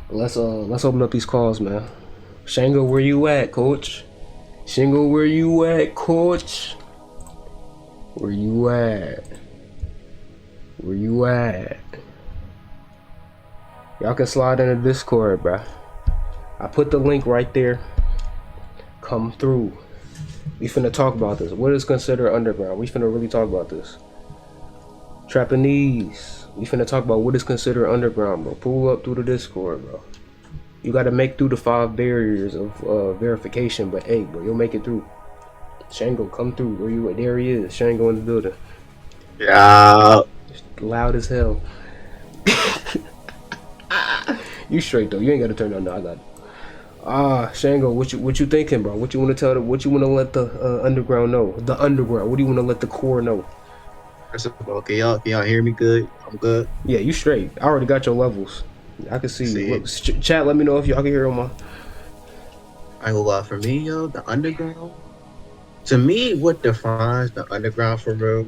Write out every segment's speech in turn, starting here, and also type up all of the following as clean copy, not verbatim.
Let's open up these calls, man. Shango, where you at, coach? Shango, where you at, coach? Where you at? Where you at? Y'all can slide in the Discord, bruh. I put the link right there. Come through. We finna talk about this. What is considered underground? We finna really talk about this. Trapanese. We finna talk about what is considered underground, bro. Pull up through the Discord, bro. You gotta make through the 5 barriers of verification, but hey, bro, you'll make it through. Shango, come through. Where you at? There he is. Shango in the building. Yeah. Loud as hell. You straight though. You ain't gotta turn on. No, I got it. Shango, what you thinking, bro? What you wanna tell? What you wanna let the underground know? The underground. What do you wanna let the core know? First of all, can y'all hear me good? I'm good. Yeah, you straight. I already got your levels. I can see you. See, Look, chat, let me know if y'all can hear them. I ain't gonna lie, for me, yo, the underground. To me, what defines the underground for real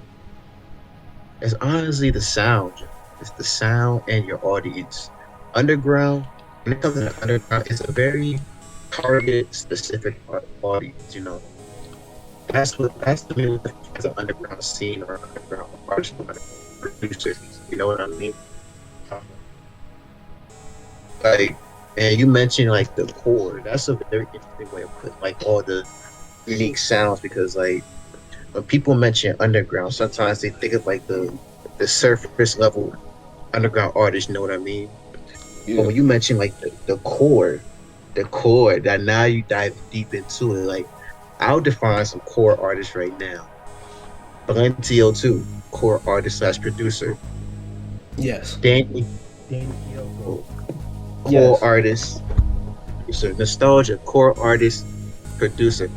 is honestly the sound. It's the sound and your audience. Underground, when it comes to the underground, it's a very targeted, specific audience. That's to me what defines an underground scene or an underground artist, or producer. You know what I mean? Like, and you mentioned like the core. That's a very interesting way of putting like all the unique sounds, because like when people mention underground, sometimes they think of like the surface level underground artists. You know what I mean? But Yeah. when you mention like the core that now you dive deep into it. Like, I'll define some core artists right now. Valentio too, core artist slash producer. Yes. Daniel, core Yes. artist, producer. Nostalgia, core artist, producer.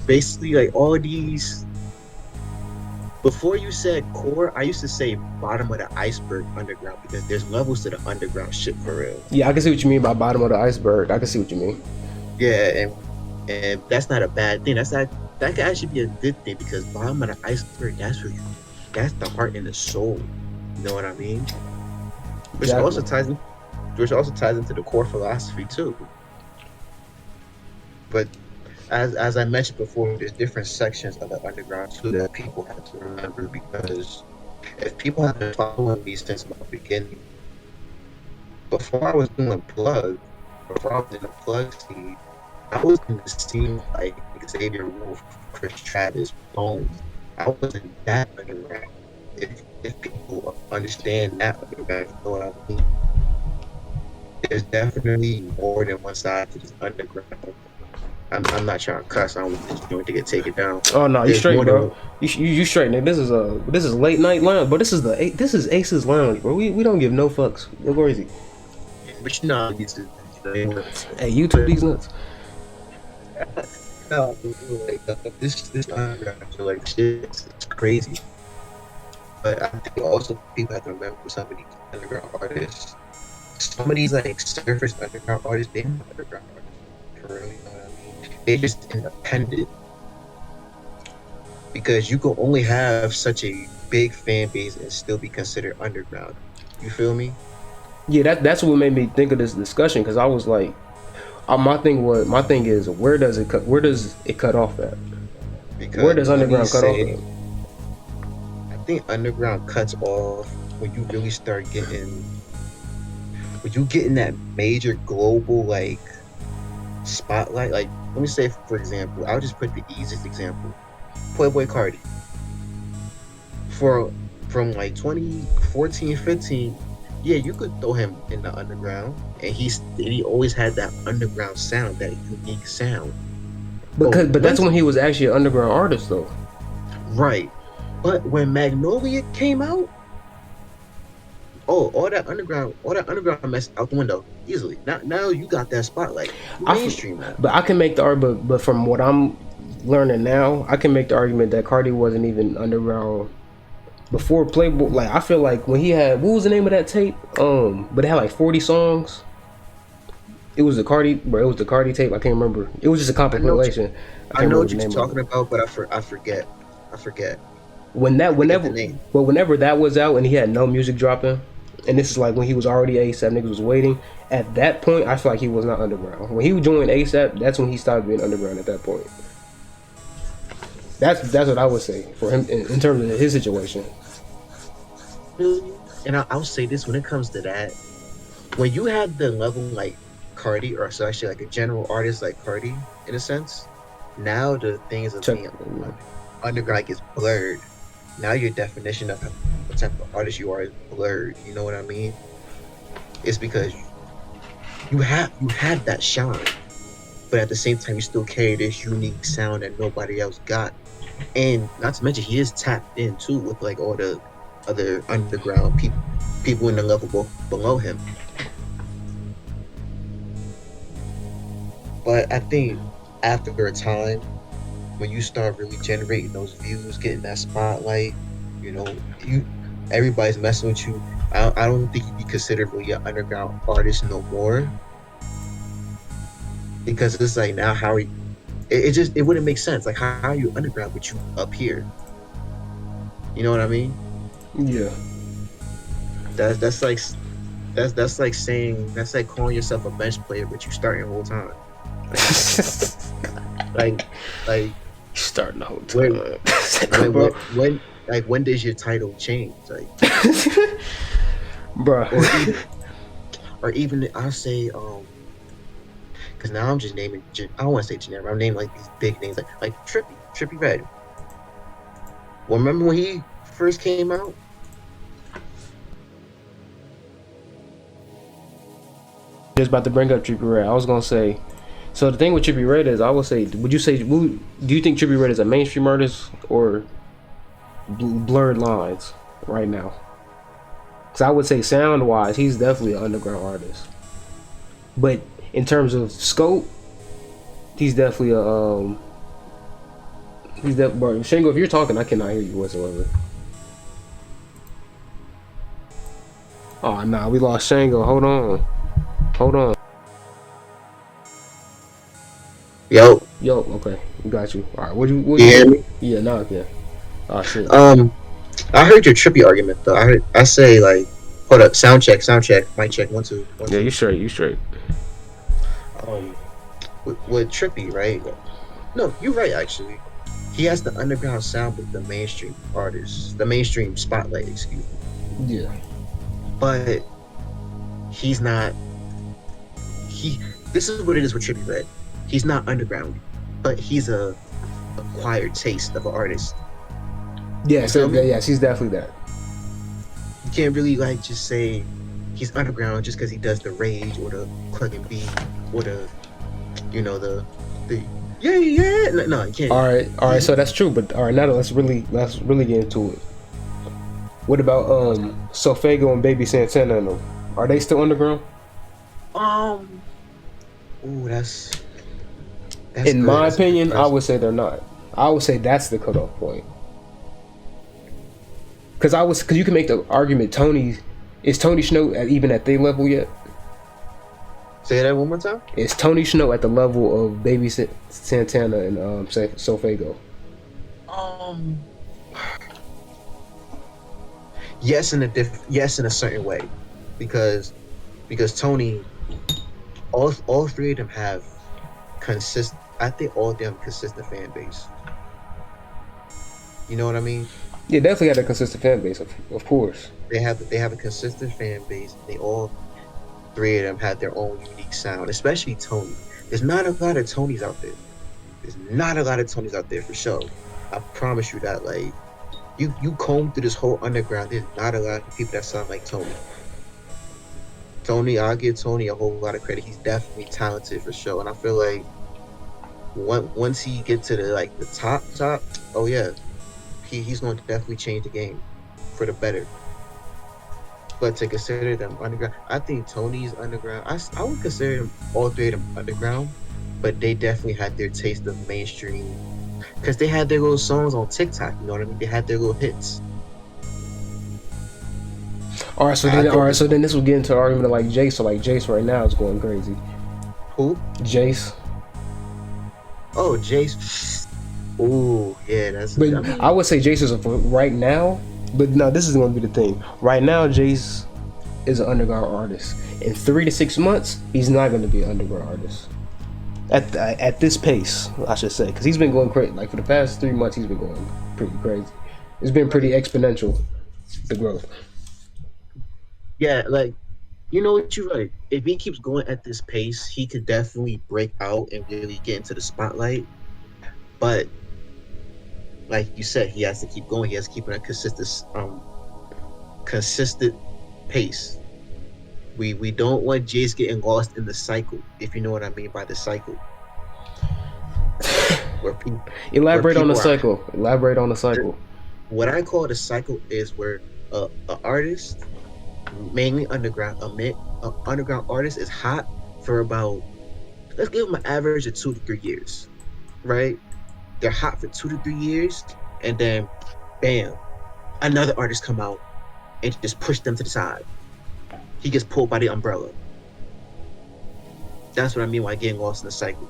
Basically, like all these. Before you said core, I used to say bottom of the iceberg underground, because there's levels to the underground shit for real. Yeah, I can see what you mean by bottom of the iceberg. I can see what you mean. Yeah, and that's not a bad thing. That can actually be a good thing, because bottom of the iceberg, that's the heart and the soul. You know what I mean? Which also Exactly. ties in, which also ties into the core philosophy too. But as I mentioned before, there's different sections of the underground too that people have to remember, because if people have been following me since my beginning, before I was doing plug, before I was in the plug scene, I was in the scene like Xavier Wolf, Chris Travis, Bones. I was in that underground. If people understand that underground, you know what I mean? There's definitely more than one side to this underground. I'm not trying to cuss. I don't want this joint to get taken down. Oh no, you There's straight, more bro. than, You straight, nigga. This is late night lounge, but this is Ace's lounge, bro. We don't give no fucks. Go crazy. but you know, these is, Hey, YouTube but these nuts. no, like this underground, I feel like shit, it's crazy. But I think also people have to remember some of these underground artists. Some of these like surface underground artists, they're not underground artists. For real, you know what I mean? They're just independent, because you can only have such a big fan base and still be considered underground. You feel me? Yeah, that's what made me think of this discussion because I was like, my thing is where does it cut off at? Where Because does let me underground cut off say, at? I think underground cuts off when you really start when you get in that major global like spotlight. Like, let me say, for example, I'll just put the easiest example: Playboy Cardi. For From like 2014, 15, yeah, you could throw him in the underground, and he always had that underground sound, that unique sound. But But that's once when he was actually an underground artist though. Right, but when Magnolia came out, oh, all that underground mess out the window easily. Now you got that spotlight. You I f- mainstream now. but I can make the argument, but from what I'm learning now, I can make the argument that Cardi wasn't even underground before Playboy. Like I feel like when he had what was the name of that tape? But it had like 40 songs. It was the Cardi, bro. It was the Cardi tape. I can't remember. It was just a I know what you, compilation. I I can't know remember what the you're name of talking it. about, but I forget. I forget. When that, I forget the whenever, name. well, whenever that was out and he had no music dropping, and this is like when he was already ASAP, niggas was waiting. At that point, I feel like he was not underground. When he joined ASAP, that's when he started being underground. At that point, that's what I would say for him in terms of his situation. And I'll say this: when it comes to that, when you have the level like Cardi, or so actually like a general artist like Cardi, in a sense, now the things of being underground gets blurred. Now your definition of what type of artist you are is blurred. You know what I mean? It's because you had that shine, but at the same time you still carry this unique sound that nobody else got. And not to mention he is tapped in too with like all the other underground people in the level below him. But I think after a time, when you start really generating those views, getting that spotlight, you know, everybody's messing with you. I don't think you'd be considered really an underground artist no more, because it's like now how are you, it wouldn't make sense. Like how are you underground but you up here? You know what I mean? Yeah. That's like saying that's like calling yourself a bench player but you starting the whole time. like starting the whole time. When does your title change? Like, bruh. Or even I'll say because now I'm just naming. I don't want to say generic. I'm naming like these big names like Trippie Redd. Well, remember when he first came out? Just about to bring up Trippie Redd. I was gonna say. So the thing with Trippie Redd is, I would say, do you think Trippie Redd is a mainstream artist or blurred lines right now? Because I would say sound wise, he's definitely an underground artist. But in terms of scope, he's definitely a bro, Shango, if you're talking, I cannot hear you whatsoever. Oh nah, we lost Shango. Hold on. Yo, okay, we got you. All right, what you hear me? Yeah, now I can. Oh shit. I heard your Trippie argument though. I say like, hold up, sound check, mic check, 1 2 1 2. Yeah, you straight. With Trippie, right? No, you're right actually. He has the underground sound with the mainstream artists, the mainstream spotlight, excuse me. Yeah. But he's not. This is what it is with Trippie Redd. He's not underground, but he's a acquired taste of an artist. Yeah, so yes, he's definitely that. You can't really like just say he's underground just because he does the rage or the plug and beat or the yeah. No, you can't. All right. So that's true, but all right, now let's really get into it. What about Sofago and Baby Santana and them? Are they still underground? That's in my opinion, I would say they're not. I would say that's the cutoff point. Because you can make the argument is Tony Snow even at their level yet? Say that one more time. Is Tony Snow at the level of Baby Santana and Sofago? Yes, in a certain way, because Tony, all three of them have consistent. I think all of them consistent fan base. You know what I mean? Yeah, definitely had a consistent fan base, of course. They have a consistent fan base. They all three of them had their own unique sound, especially Tony. There's not a lot of Tonys out there. For sure. I promise you that. Like, you comb through this whole underground, there's not a lot of people that sound like Tony. I'll give Tony a whole lot of credit. He's definitely talented for sure, and I feel like once he gets to the top, oh yeah, he's going to definitely change the game for the better. But to consider them underground, I think Tony's underground. I would consider them all three of them underground, but they definitely had their taste of mainstream because they had their little songs on TikTok. You know what I mean? They had their little hits. All right, so then this will get into an argument of like Jace. So like Jace right now is going crazy. Who? Jace. Oh, Jace. Ooh, yeah, that's. But I would say Jace is right now. But no, this is going to be the thing. Right now, Jace is an underground artist. In 3 to 6 months, he's not going to be an underground artist. At this pace, I should say, because he's been going crazy. Like for the past 3 months, he's been going pretty crazy. It's been pretty exponential, the growth. Yeah, like, you know what, you're right. If he keeps going at this pace, he could definitely break out and really get into the spotlight. But like you said, he has to keep going. He has to keep a consistent pace. We don't want Jace getting lost in the cycle, if you know what I mean by the cycle. Where people Elaborate on the cycle. Elaborate on the cycle. What I call the cycle is where an artist, mainly underground, an underground artist is hot for about, let's give them an average of 2 to 3 years, right? They're hot for 2 to 3 years, and then, bam, another artist come out and just push them to the side. He gets pulled by the umbrella. That's what I mean by getting lost in the cycle.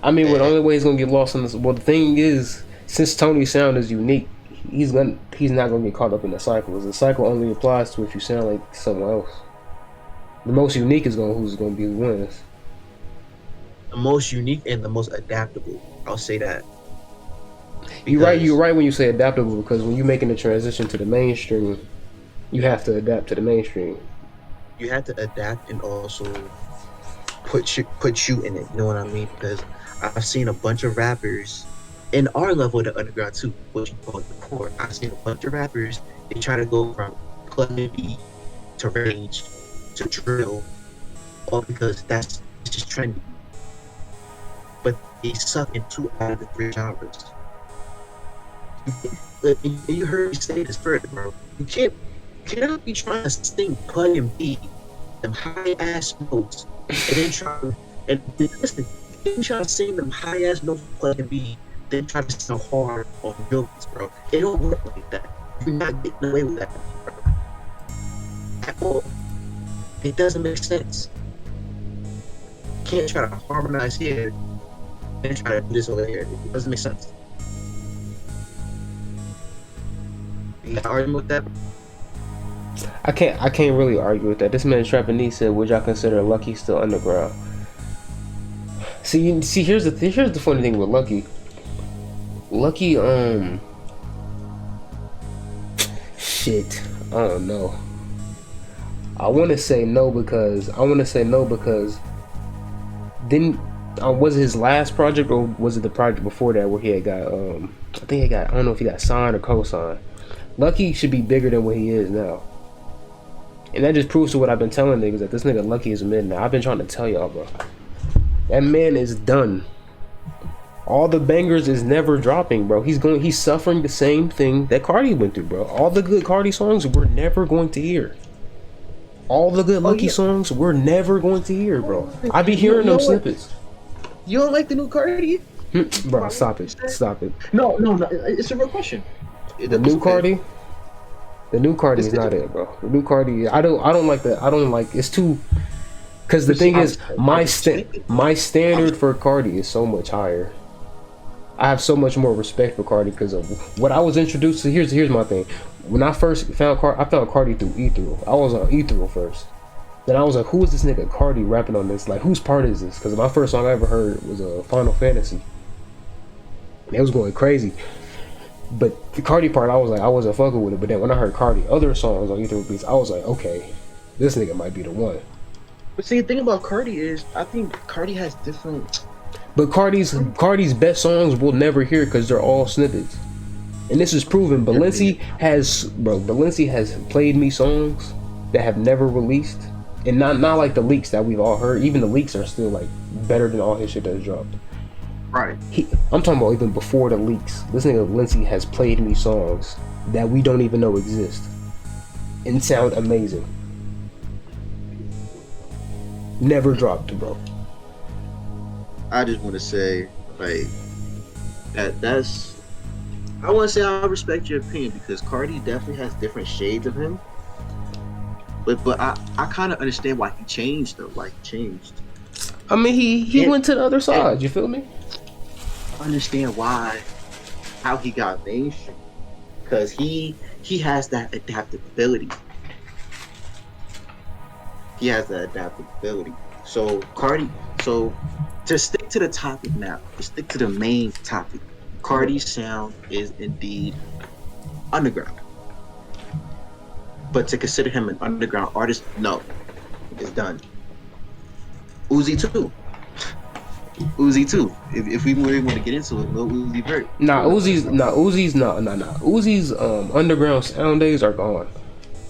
I mean, the only way he's gonna get lost in this. Well, the thing is, since Tony's sound is unique, he's not gonna get caught up in the cycle. The cycle only applies to if you sound like someone else. The most unique is who's gonna be who wins. The most unique and the most adaptable. I'll say that. You're right when you say adaptable, because when you're making the transition to the mainstream, you have to adapt to the mainstream. You have to adapt and also put you in it. You know what I mean? Because I've seen a bunch of rappers in our level of the underground too, what you call the core. I've seen a bunch of rappers, they try to go from plug-in beat to rage to drill, all because it's just trendy. But they suck in 2 out of the 3 genres. You heard me say this further, bro. You cannot be trying to sing plug-in beat, them high ass notes, and then listen. You try to sing them high ass notes plug-in beat, then try to sound hard on real beats, bro. It don't work like that. You're not getting away with that, bro. At all. It doesn't make sense. You can't try to harmonize here and try to do this over here. It doesn't make sense. You got argument with that? I can't really argue with that. This man Trapanese said, "Would y'all consider Lucky still underground?" See, here's the funny thing with Lucky. Lucky, shit, I don't know. I want to say no because didn't was it his last project or was it the project before that where he had got I think he got, I don't know if he got signed or co-signed. Lucky should be bigger than what he is now. And that just proves to what I've been telling niggas, that this nigga Lucky is mid now. I've been trying to tell y'all, bro. That man is done. All the bangers is never dropping, bro. He's suffering the same thing that Cardi went through, bro. All the good Cardi songs we're never going to hear. All the good Lucky songs we're never going to hear, bro. I be hearing them snippets. You don't like the new Cardi? Bro, stop it. Stop it. No. It's a real question. The new Cardi? The new Cardi is not it, bro. The new Cardi, I don't like that. I don't like, it's too, because the thing is, my standard for Cardi is so much higher. I have so much more respect for Cardi because of what I was introduced to. Here's my thing. When I first found Cardi, I found Cardi through Ethereal. I was on Ethereal first. Then I was like, who is this nigga Cardi rapping on this? Like, whose part is this? Because my first song I ever heard was Final Fantasy. And it was going crazy. But the Cardi part, I wasn't fucking with it. But then when I heard Cardi other songs on Ethereal Beats, I was like, okay, this nigga might be the one. But see, the thing about Cardi is, I think Cardi has different... But Cardi's best songs we'll never hear because they're all snippets. And this is proven. Balenci has played me songs that have never released. And not like the leaks that we've all heard. Even the leaks are still like better than all his shit that's dropped. Right. I'm talking about even before the leaks. This nigga Balenci has played me songs that we don't even know exist. And sound amazing. Never dropped, bro. I just want to say, like, that's... I want to say I respect your opinion because Cardi definitely has different shades of him. But I kind of understand why he changed, though. Like, changed. I mean, he went to the other side. You feel me? I understand how he got mainstream. Because he has that adaptability. He has that adaptability. So Cardi, so to stick to the topic now, to stick to the main topic, Cardi's sound is indeed underground. But to consider him an underground artist, no, it's done. Uzi too. Uzi too. If we really want to get into it, Lil Uzi Vert. Uzi's underground sound days are gone.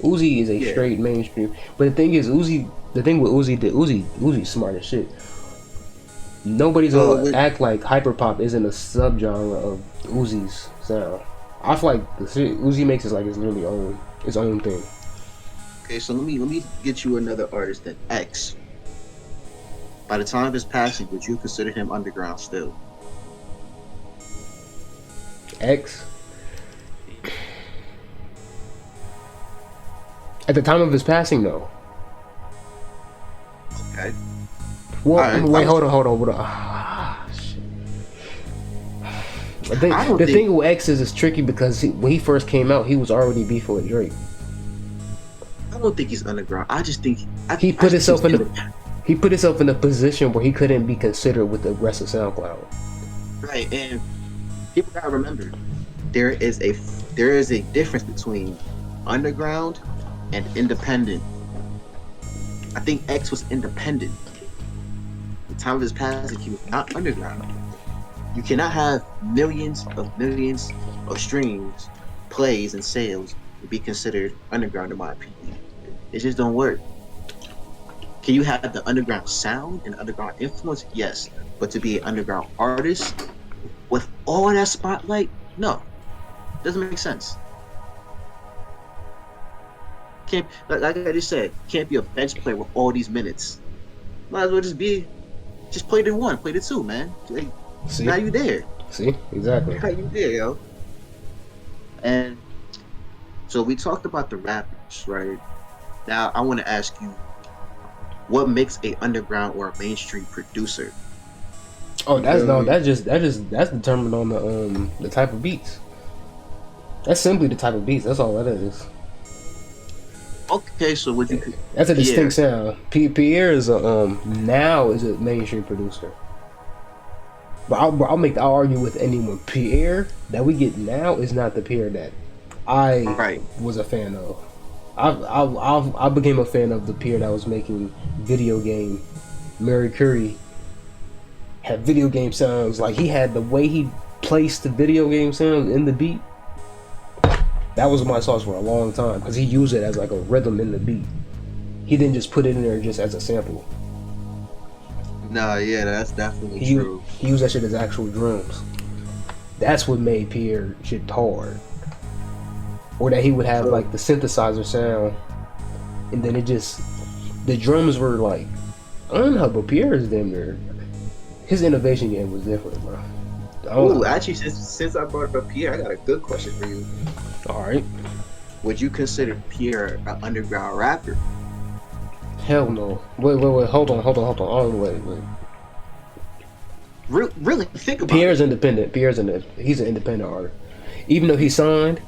Uzi is a straight mainstream. But the thing is, the thing with Uzi's smart as shit. Nobody's gonna act like hyperpop isn't a subgenre of Uzi's sound. I feel like the shit Uzi makes is like his literally his own thing. Okay, so let me get you another artist then. X. By the time of his passing, would you consider him underground still? X. At the time of his passing, though. Okay. Well, right, wait, hold on. Shit. The thing with X is tricky because when he first came out, he was already beefing with Drake. I don't think he's underground. I just think he put himself in a position where he couldn't be considered with the rest of SoundCloud. Right, and people gotta remember there is a difference between underground and independent. I think X was independent. At the time of his passing, he was not underground. You cannot have millions of streams, plays, and sales to be considered underground, in my opinion. It just don't work. Can you have the underground sound and underground influence? Yes. But to be an underground artist with all that spotlight? No. Doesn't make sense. Can't, like I just said, can't be a bench player with all these minutes. Might as well just play the one, play the two, man. See? Now you there. See? Exactly. Now you there, yo. And so we talked about the rappers, right? Now I want to ask you, what makes a underground or a mainstream producer? Oh, that's determined on the type of beats. That's simply the type of beats. That's all that is. Okay, so what you? That's a distinct sound. Pierre is now is a mainstream producer. But I'll argue with anyone. Pierre that we get now is not the Pierre that I was a fan of. I became a fan of the Pierre that was making video game. Mary Curry had video game sounds. Like he had the way he placed the video game sounds in the beat. That was my sauce for a long time because he used it as like a rhythm in the beat. He didn't just put it in there just as a sample. Nah, yeah, that's definitely true. He used that shit as actual drums. That's what made Pierre shit hard. Or that he would have like the synthesizer sound, and then the drums were like, I don't know, but Pierre's damn near, his innovation game was different, bro. Oh, actually, since I brought up Pierre, I got a good question for you. All right. Would you consider Pierre an underground rapper? Hell no. Wait. Hold on. Oh, wait. Really think about Pierre's independent. He's an independent artist. Even though he signed.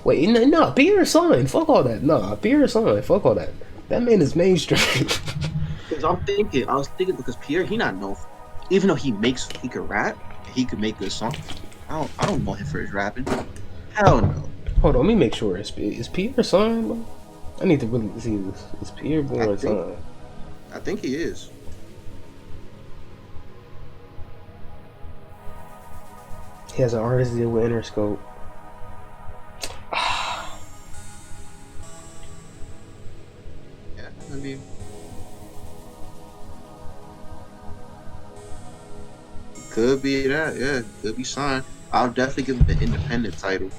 Wait, no, Pierre signed. Fuck all that. No, Pierre signed. Fuck all that. That man is mainstream. Because I was thinking because Pierre, he not known. Even though he could rap, he could make good songs. I don't know him for his rapping. Hell no. Hold on, let me make sure. Is Pierre signed, bro? I need to really see this. Is Pierre born signed? I think he is. He has an artist deal with Interscope. Yeah, I mean, could be that. Yeah, could be signed. I'll definitely give him the independent title.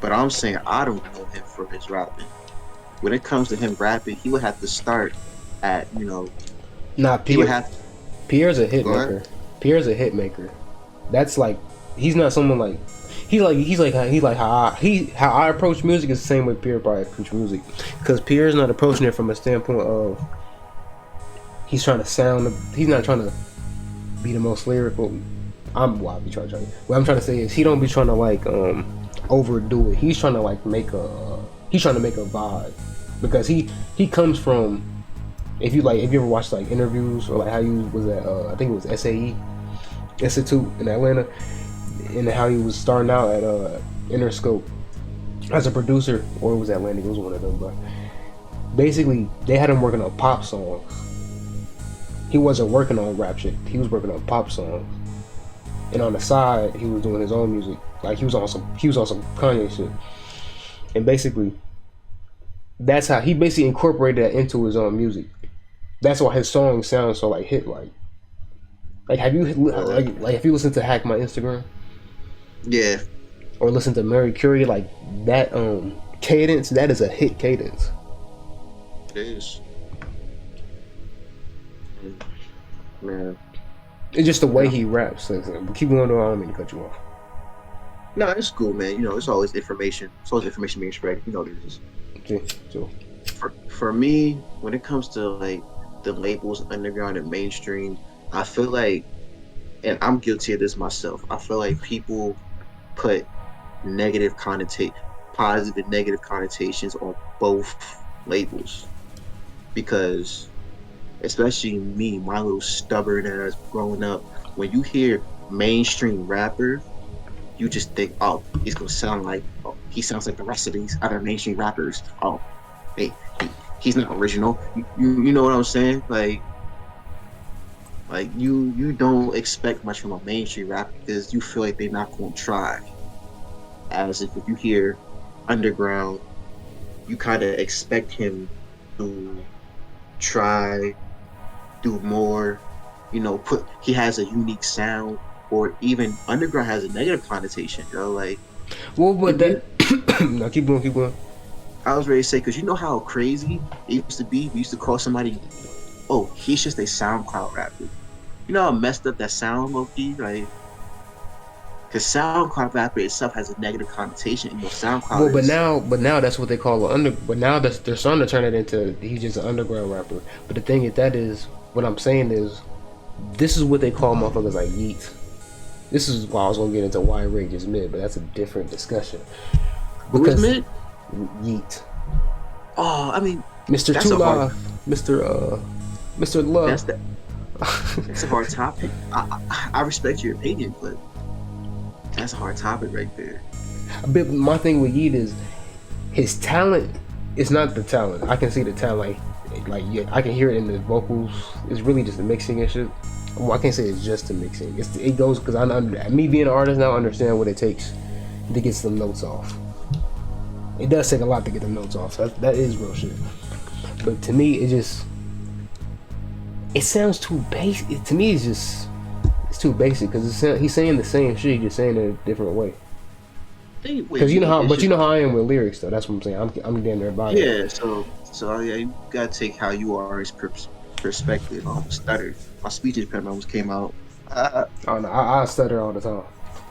But I'm saying I don't know him for his rapping. When it comes to him rapping, he would have to start at, Nah, Pierre's a hit maker. Pierre's a hit maker. That's like, he's not someone like, how I approach music is the same way Pierre probably approach music. Because Pierre's not approaching it from a standpoint of he's not trying to be the most lyrical. What I'm trying to say is he don't be trying to like overdo it. He's trying to like make a vibe. because he comes from, if you ever watched like interviews or like how you was at I think it was SAE Institute in Atlanta, and how he was starting out at Interscope as a producer, or it was Atlantic, it was one of them, but basically they had him working on pop songs. He wasn't working on rap shit, he was working on pop songs, and on the side he was doing his own music. Like he was on some Kanye shit, and basically that's how he basically incorporated that into his own music. That's why his songs sound so like hit like have you like if you listen to Hack My Instagram, Yeah, or listen to Mary Curie, like that cadence, that is a hit cadence. it is. Man, It's just the way he raps. But keep going on, I don't mean to cut you off. no, it's cool, man. You know, it's always information. It's always information being spread. You know what it is. Okay, so For me, when it comes to like the labels, underground and mainstream, I feel like, and I'm guilty of this myself, I feel like people put positive and negative connotations on both labels, because especially me, my little stubborn ass growing up, when you hear mainstream rapper, you just think, oh, he's gonna sound like, oh, he sounds like the rest of these other mainstream rappers. Oh, hey, he's not original. You know what I'm saying? Like you don't expect much from a mainstream rapper because you feel like they're not gonna try. As if you hear underground, you kind of expect him to try, do more. You know, he has a unique sound, or even underground has a negative connotation. You know, like. well, but that no, keep going. I was ready to say, because you know how crazy it used to be. We used to call somebody, oh, he's just a SoundCloud rapper. You know how messed up that sound, low-key? Like, because SoundCloud rapper itself has a negative connotation. You know, SoundCloud. Well, but now that's what they call But now they're starting to turn it into he's just an underground rapper. But the thing is, what I'm saying is, this is what they call motherfuckers like Yeet. This is why I was gonna get into why Rage is mid, but that's a different discussion. Who is mid? Yeet. Oh, I mean, Mr. Tula, Mr. Love. That's a hard topic. I respect your opinion, but that's a hard topic right there. My thing with Yeet is his talent. It's not the talent. I can see the talent. Yeah, I can hear it in the vocals. It's really just the mixing and shit. Well, I can't say it's just the mixing. It goes because me being an artist now, I understand what it takes to get some notes off. It does take a lot to get the notes off. That is real shit. But to me, it sounds too basic. To me, it's too basic because he's saying the same shit, just saying it in a different way. Because you know how I am with lyrics, though. That's what I'm saying. I'm damn near about it. Yeah. So yeah, you gotta take how you are as perspective. I stutter. My speech impediment almost came out. Oh no, I stutter all the time.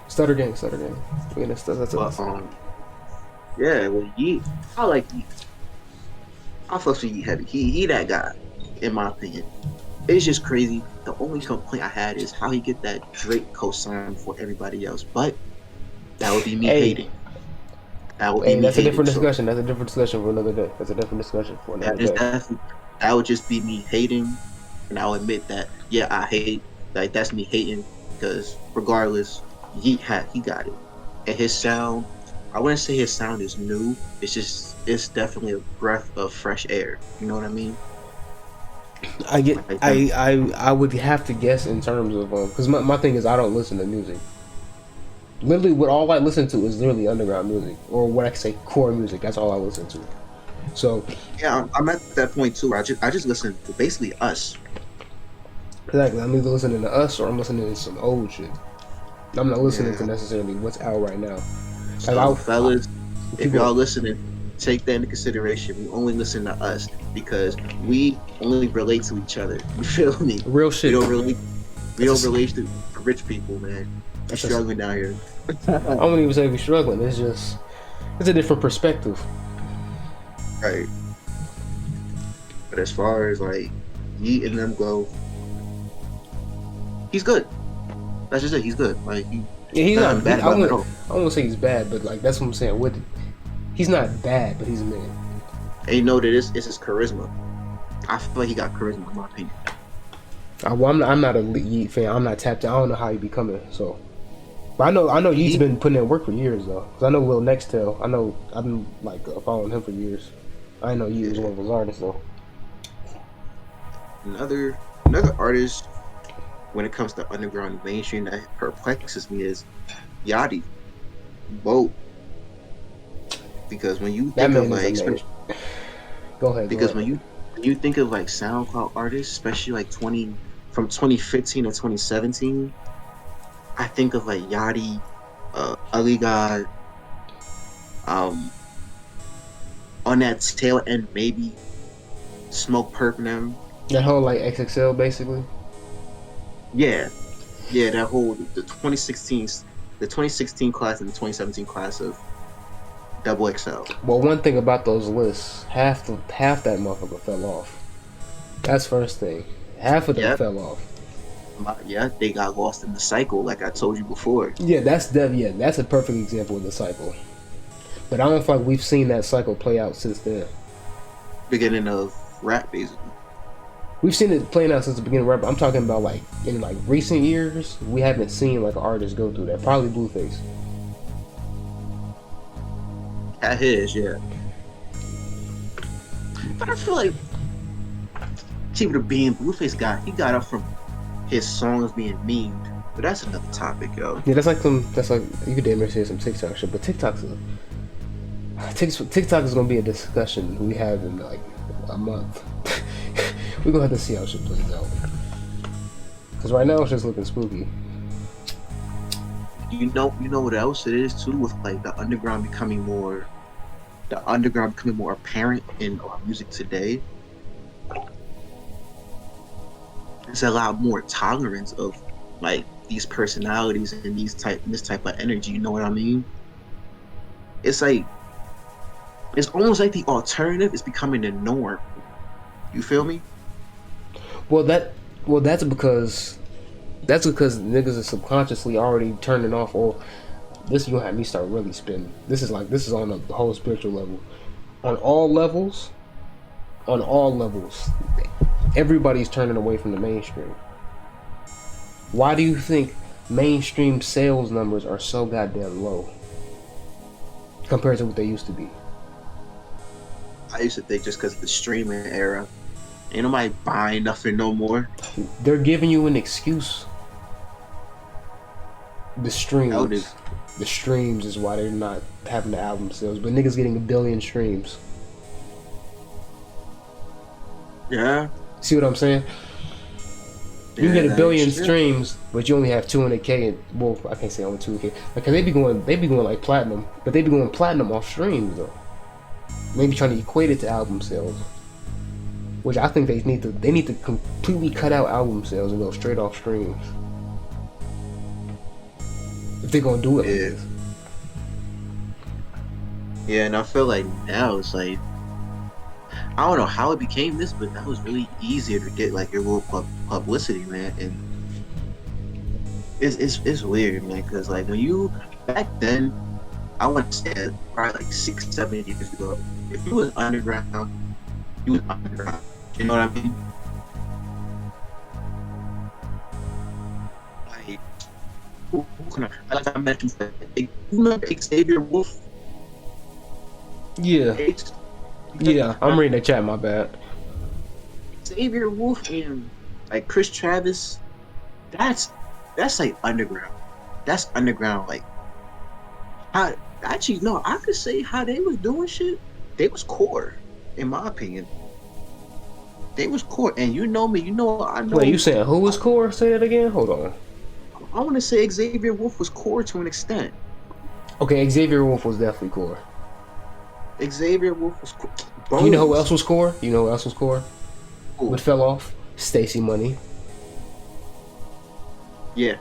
Stutter gang. Yeah, well, Yeet, I like Yeet. I fucks with Yeet heavy. He that guy, in my opinion. It's just crazy. The only complaint I had is how he get that Drake cosign for everybody else. But that would be me hating. That would be me that's hating. A different discussion. That's a different discussion for another day. That would just be me hating, and I'll admit that. Yeah, I hate. Like that's me hating because regardless, he got it, and his sound. I wouldn't say his sound is new. It's definitely a breath of fresh air. You know what I mean? I would have to guess in terms of because my thing is I don't listen to music. Literally, what all I listen to is literally underground music, or what I can say core music. That's all I listen to. So yeah, I'm at that point too. I just listen to basically us. Exactly. I'm either listening to us or I'm listening to some old shit. I'm not listening to necessarily what's out right now. So, fellas, if y'all listening, take that into consideration. We only listen to us because we only relate to each other. You feel me? Real shit. We don't relate to rich people, man. We're struggling down here. I wouldn't even say we're struggling. It's a different perspective. Right. But as far as like Yeet and them go, he's good. That's just it. He's good. Like he's not bad. I wouldn't say he's bad, but like that's what I'm saying. He's not bad, but he's mid. And you know that it's his charisma. I feel like he got charisma in my opinion. Well, I'm not a Yeet fan. I'm not tapped in. I don't know how he be coming. So, but I know Yeet's He been putting in work for years though. Cause I know Lil Nextel. I know I've been like following him for years. I didn't know Yeet was yeah. one of his artists though. Another artist when it comes to underground and mainstream that perplexes me is Yachty, Boat. Because when you That think of man is like, amazing. Go ahead. Go because ahead. when you think of like SoundCloud artists, especially like 2015 to 2017, I think of like Yachty, Ugly God, um, on that tail end maybe Smoke Perp and them. That whole like XXL basically. Yeah, yeah, that whole the 2016 class and the 2017 class of Double XL. Well, one thing about those lists, half that motherfucker fell off. That's first thing. Half of them Yep. fell off. Yeah, they got lost in the cycle, like I told you before. Yeah, that's a perfect example of the cycle. But I don't feel like we've seen that cycle play out since then. Beginning of rap, basically. We've seen it playing out since the beginning of rap. I'm talking about like in like recent years, we haven't seen like an artist go through that. Probably Blueface. At his, yeah. But I feel like Chief the being Blueface he got up from his songs being memed. But that's another topic, yo. Yeah, that's like you could damn near say some TikTok shit, but TikTok is gonna be a discussion we have in like a month. We're gonna have to see how shit plays out. Cause right now it's just looking spooky. You know what else it is too, with like the underground becoming more apparent in our music today. It's a lot more tolerance of like these personalities and this type of energy. You know what I mean? It's like it's almost like the alternative is becoming the norm. You feel me? Well, that's because niggas are subconsciously already turning off. Or this, you gonna have me start really spinning. This is on a whole spiritual level. On all levels, everybody's turning away from the mainstream. Why do you think mainstream sales numbers are so goddamn low compared to what they used to be? I used to think just because of the streaming era, ain't nobody buying nothing no more. They're giving you an excuse. The streams is why they're not having the album sales, but niggas getting 1 billion streams. Yeah. See what I'm saying? You can get 1 billion true. streams, but you only have 200K. Well, I can't say only 200K. Like, they be going like platinum, but they be going platinum off streams though. Maybe trying to equate it to album sales, which I think they need to completely cut out album sales and go straight off streams if they're gonna do it. Yeah. Like this. Yeah, and I feel like now it's like, I don't know how it became this, but that was really easier to get like your little publicity, man. And it's weird, man, because like when you back then, I want to say probably like 6-7 years ago, if you was underground, you was underground. You know what I mean? Like, who can like I mentioned, you remember Xavier Wolf? Yeah, yeah. I'm reading the chat. My bad. Xavier Wolf and like Chris Travis, that's like underground. That's underground. Like, how actually no, I could say how they was doing shit. They was core, in my opinion. They was core, and you know me. You know I know. Wait, you saying who was core? Say that again. Hold on. I want to say Xavier Wolf was core to an extent. Okay, Xavier Wolf was definitely core. Xavier Wolf was core. You know who else was core? Who? What fell off? Stacy Money. Yeah.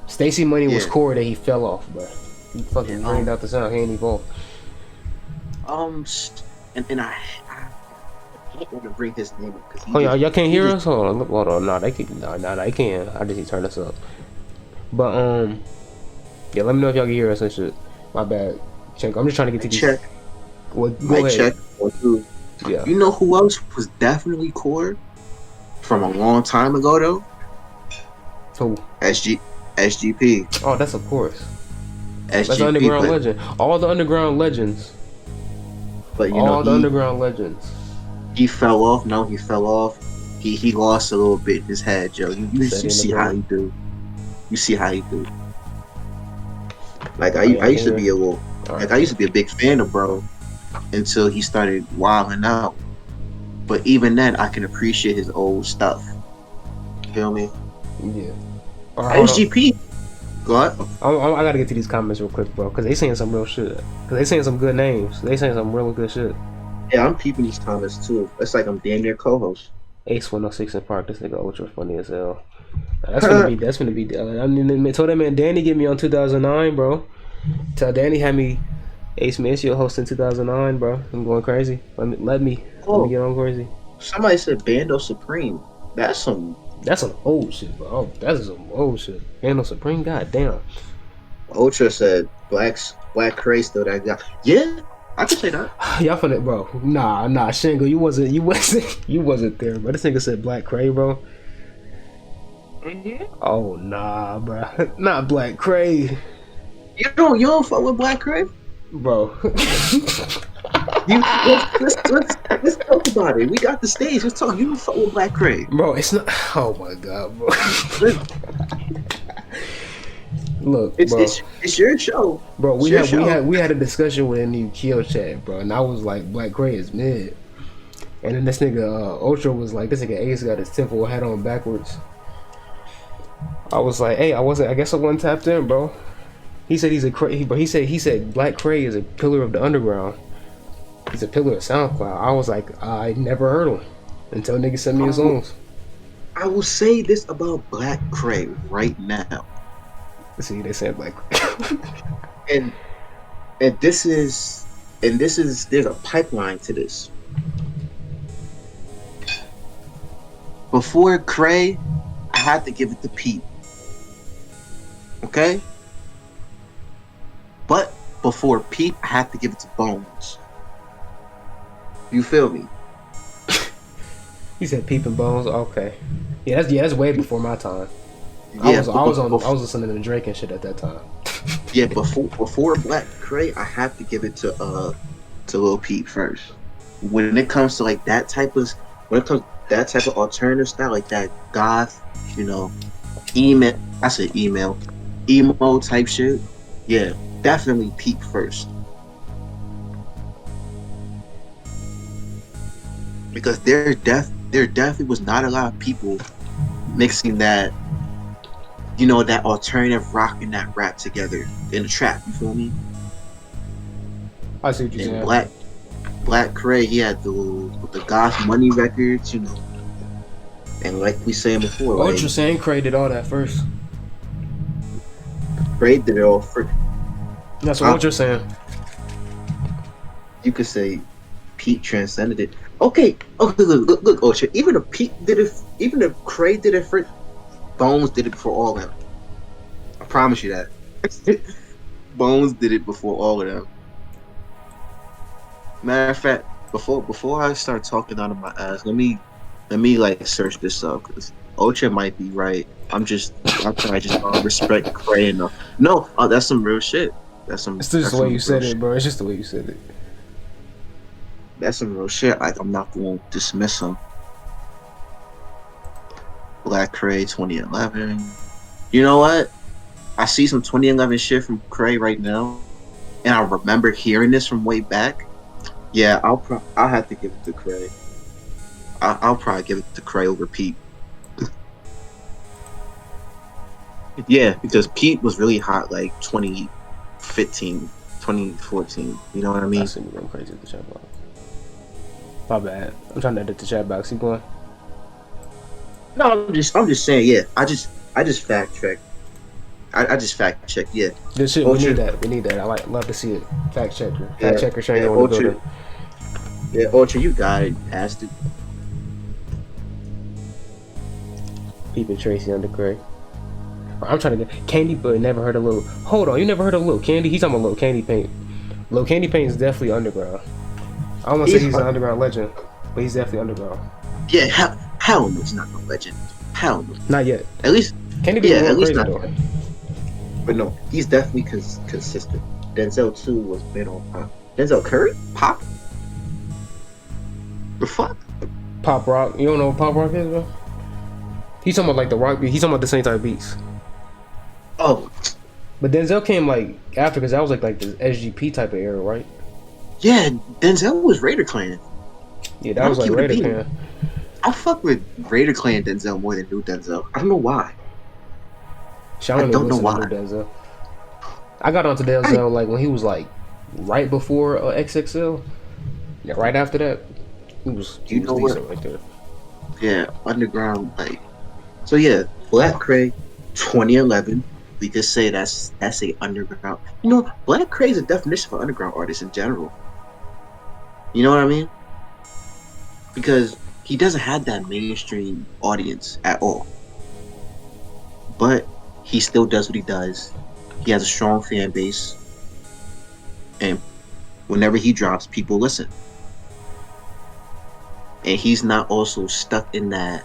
Stacy Money was core that he fell off, but he fucking drained out the sound. He ain't evolved. And I don't want to bring his name up because Oh, y'all can't hear us? Hold on. No, they can. No, they can. I just need to turn this up. But yeah. Let me know if y'all can hear us and shit. My bad. Check. I'm just trying to get to these. Check. Well, go ahead. Check. 1, 2. Yeah. You know who else was definitely core from a long time ago though? Who? SGP. Oh, that's of course. That's an SGP, underground legend. All the underground legends. but you know All the underground legends. he fell off. No, he fell off. He lost a little bit in his head, Joe. You Steady in the see how middle. he do. You see how he do. Like Oh yeah, I I can used to hear. be a little, like I used to be a big fan of bro until he started wilding out. But even then, I can appreciate his old stuff. You feel me? Yeah. All right, hold on. SGP. Go ahead. I gotta get to these comments real quick, bro, because they saying some real shit. Because they saying some good names. They saying some really good shit. Yeah, I'm peeping these comments too. It's like I'm damn near co-host. Ace 106 in Park. This nigga Ultra funny as hell. That's gonna be. That's gonna be. I mean, told that man Danny get me on 2009, bro. Tell Danny had me AceMaceo hosting 2009, bro. I'm going crazy. Let me Oh, get on crazy. somebody said Bando Supreme. That's some That's some old shit, bro. Oh, that's some old shit. Bando Supreme, goddamn. Ultra said Black Cray still that guy. Yeah, I could say that. Y'all finna, bro. Nah, Shango, you wasn't there, bro. This nigga said Black Cray, bro. Mm-hmm. Oh nah, bro. Not Black Cray, You don't fuck with Black Cray? bro. Let's talk about it. We got the stage. Let's talk. You don't fuck with Black Cray, Bro, it's not. Oh my god, bro. Look, bro. It's your show, Bro, we had a discussion with a new Kill chat, bro, and I was like, Black Cray is mid, and then this nigga Ultra was like, this nigga Ace got his temple hat on backwards. I was like, hey, I guess I wasn't tapped in, bro. He said he's a Cray, but he said Black Cray is a pillar of the underground. He's a pillar of SoundCloud. I was like, I never heard him until nigga sent me his songs. I will say this about Black Cray right now. See, they said Black Cray. and this is there's a pipeline to this. Before Cray, I had to give it to Pete. Okay? But before Pete, I had to give it to Bones. You feel me? He said Peep and Bones. Okay, that's way before my time. Yeah, I was listening to Drake and shit at that time. Yeah, before Black Cray, I have to give it to Lil Peep first. When it comes to like that type of alternative style, like that goth, you know, emo type shit. Yeah, definitely Peep first. Because there definitely was not a lot of people mixing that, you know, that alternative rock and that rap together in the trap. You feel me? I see what you're saying. Black Cray, he had the goth money records, you know, and like we saying before, What like, you're saying, Cray did all that first. Cray did it all first. That's what you're saying. You could say Pete transcended it. Okay, look, Ultra. Even if Pete did it, even if Cray did it first, Bones did it before all of them. I promise you that. Bones did it before all of them. Matter of fact, before I start talking out of my ass, let me like search this up, because Ultra might be right. I'm trying to just respect Cray enough. No, that's some real shit. It's just the way you said it, bro. It's just the way you said it. That's some real shit. Like, I'm not going to dismiss him. Black Cray 2011. You know what? I see some 2011 shit from Cray right now, and I remember hearing this from way back. Yeah, I'll have to give it to Cray. I'll probably give it to Cray over Pete. Yeah, because Pete was really hot like 2015, 2014. You know what I mean? I see me going crazy with the chat box. My bad. I'm trying to edit the chat box. Keep going. No, I'm just saying. Yeah, I just fact checked. I just fact checked. Yeah. Good shit. We need that. I love to see it. Fact checker. Fact checker showing you on the building. Yeah, Ultra, you got it, bastard. Peeping Tracy under Cray. I'm trying to get Candy, but never heard of Lil. Hold on, you never heard of Lil Candy? He's talking about Lil Candy Paint. Lil Candy Paint is definitely underground. I don't want to say He's he's an underground legend, but he's definitely underground. yeah. Hell no, he's not no legend. Hell no. Not yet. At least Candy been yeah. At going least crazy not. though. But no, he's definitely consistent. Denzel too was mid on pop. Denzel Curry pop. The fuck? Pop rock. You don't know what pop rock is, bro? He's talking about like the rock beat. He's talking about the same type of beats. Oh But Denzel came like after, because that was like the SGP type of era, right? yeah, Denzel was Raider Clan. Yeah, that was like Raider Clan. I fuck with Raider Clan Denzel more than New Denzel. I don't know why. I don't know why. Denzel. I got onto Denzel like when he was like right before XXL. Yeah, right after that, he was decent right there. Yeah, underground like. So yeah, Black Cray, 2011. We could say that's a underground. You know, Black Cray is a definition for underground artists in general. You know what I mean? Because he doesn't have that mainstream audience at all. But he still does what he does. He has a strong fan base. And whenever he drops, people listen. And he's not also stuck in that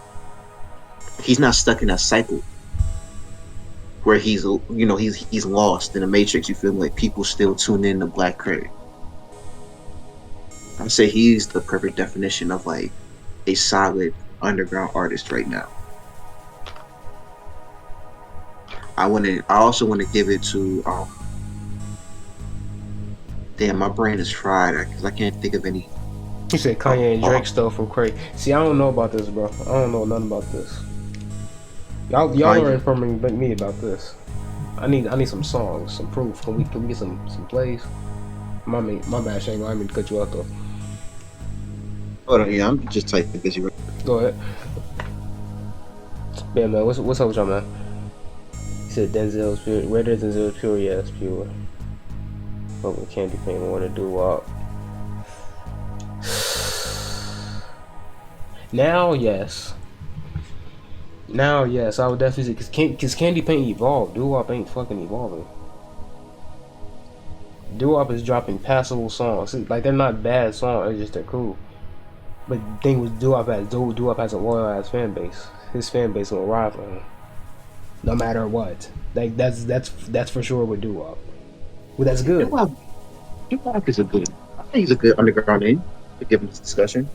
cycle where he's lost in the matrix. You feel like people still tune in to Black Cray. I'd say he's the perfect definition of like a solid underground artist right now. I also want to give it to damn, my brain is fried because I can't think of any. You said Kanye and Drake stole from Cray. See, I don't know about this, bro. I don't know nothing about this. Y'all are informing me about this. I need some songs, some proof. Can we get some plays? My bad, Shango. I didn't mean to cut you out though. Hold on, yeah, I'm just typing busy. Go ahead. Yeah, man. What's up with y'all, man? He said Denzel's pure. Where did Denzel's pure? Yeah, it's pure. But with Candy Paint, I want to do Now, yes, I would definitely say because Candy Paint evolved. Doo-Wop ain't fucking evolving. Doo-Wop is dropping passable songs. Like, they're not bad songs. It's just they're cool. But the thing with Doo-Wop has a loyal ass fan base. His fan base will ride for him, no matter what. Like that's for sure with Doo-Wop. Well, that's good. Doo-Wop is a good. I think he's a good underground name to give him this discussion.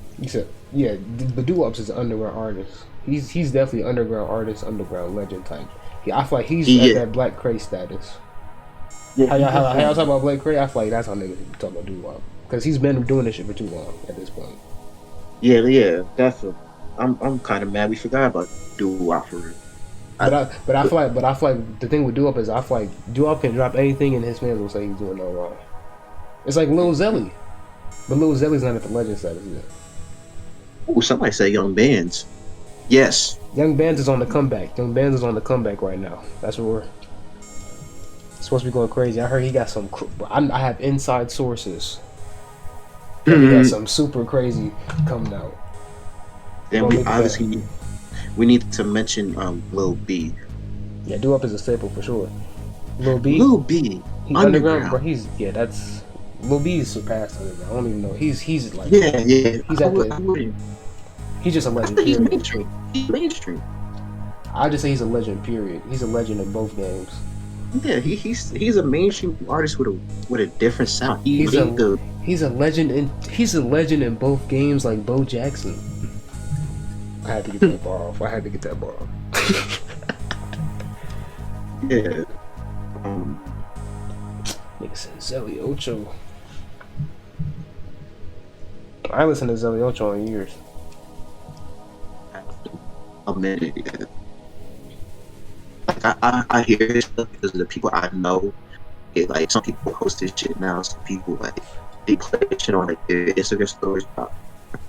Yeah, but Doo-Wop is an underground artist. He's definitely underground artist, underground legend type. Yeah, I feel like he's at that Black Cray status. Yeah, how y'all talk about Black Cray? I feel like that's how niggas talk about Doo-Wop, because he's been doing this shit for too long at this point. Yeah, definitely. I'm kind of mad we forgot about Doo-Wop for real. But I feel like the thing with Doo-Wop is I feel like Doo-Wop can drop anything and his fans will say he's doing no wrong. It's like Lil Zelly, but Lil Zelly's not at the legend status yet. Oh, somebody say Young Bands. Yes. Young Bands is on the comeback. Young Bands is on the comeback right now. That's what we're supposed to be going crazy. I heard he got some. I have inside sources. He got some super crazy coming out. Then we need to mention Lil B. Yeah, Doo-Wop is a staple for sure. Lil B. He's underground, bro. That's Lil B is surpassed underground. I don't even know. He's like He's just a legend. He's mainstream. He's mainstream. I just say he's a legend. Period. He's a legend in both games. Yeah, he's a mainstream artist with a different sound. He's a legend in both games, like Bo Jackson. I had to get that bar off. Yeah. Nigga said Zelly Ocho. I listened to Zelly Ocho in years. A minute. Yeah. Like I hear this stuff because of the people I know. Like some people post this shit now. Some people like they play this shit on like their Instagram stories. I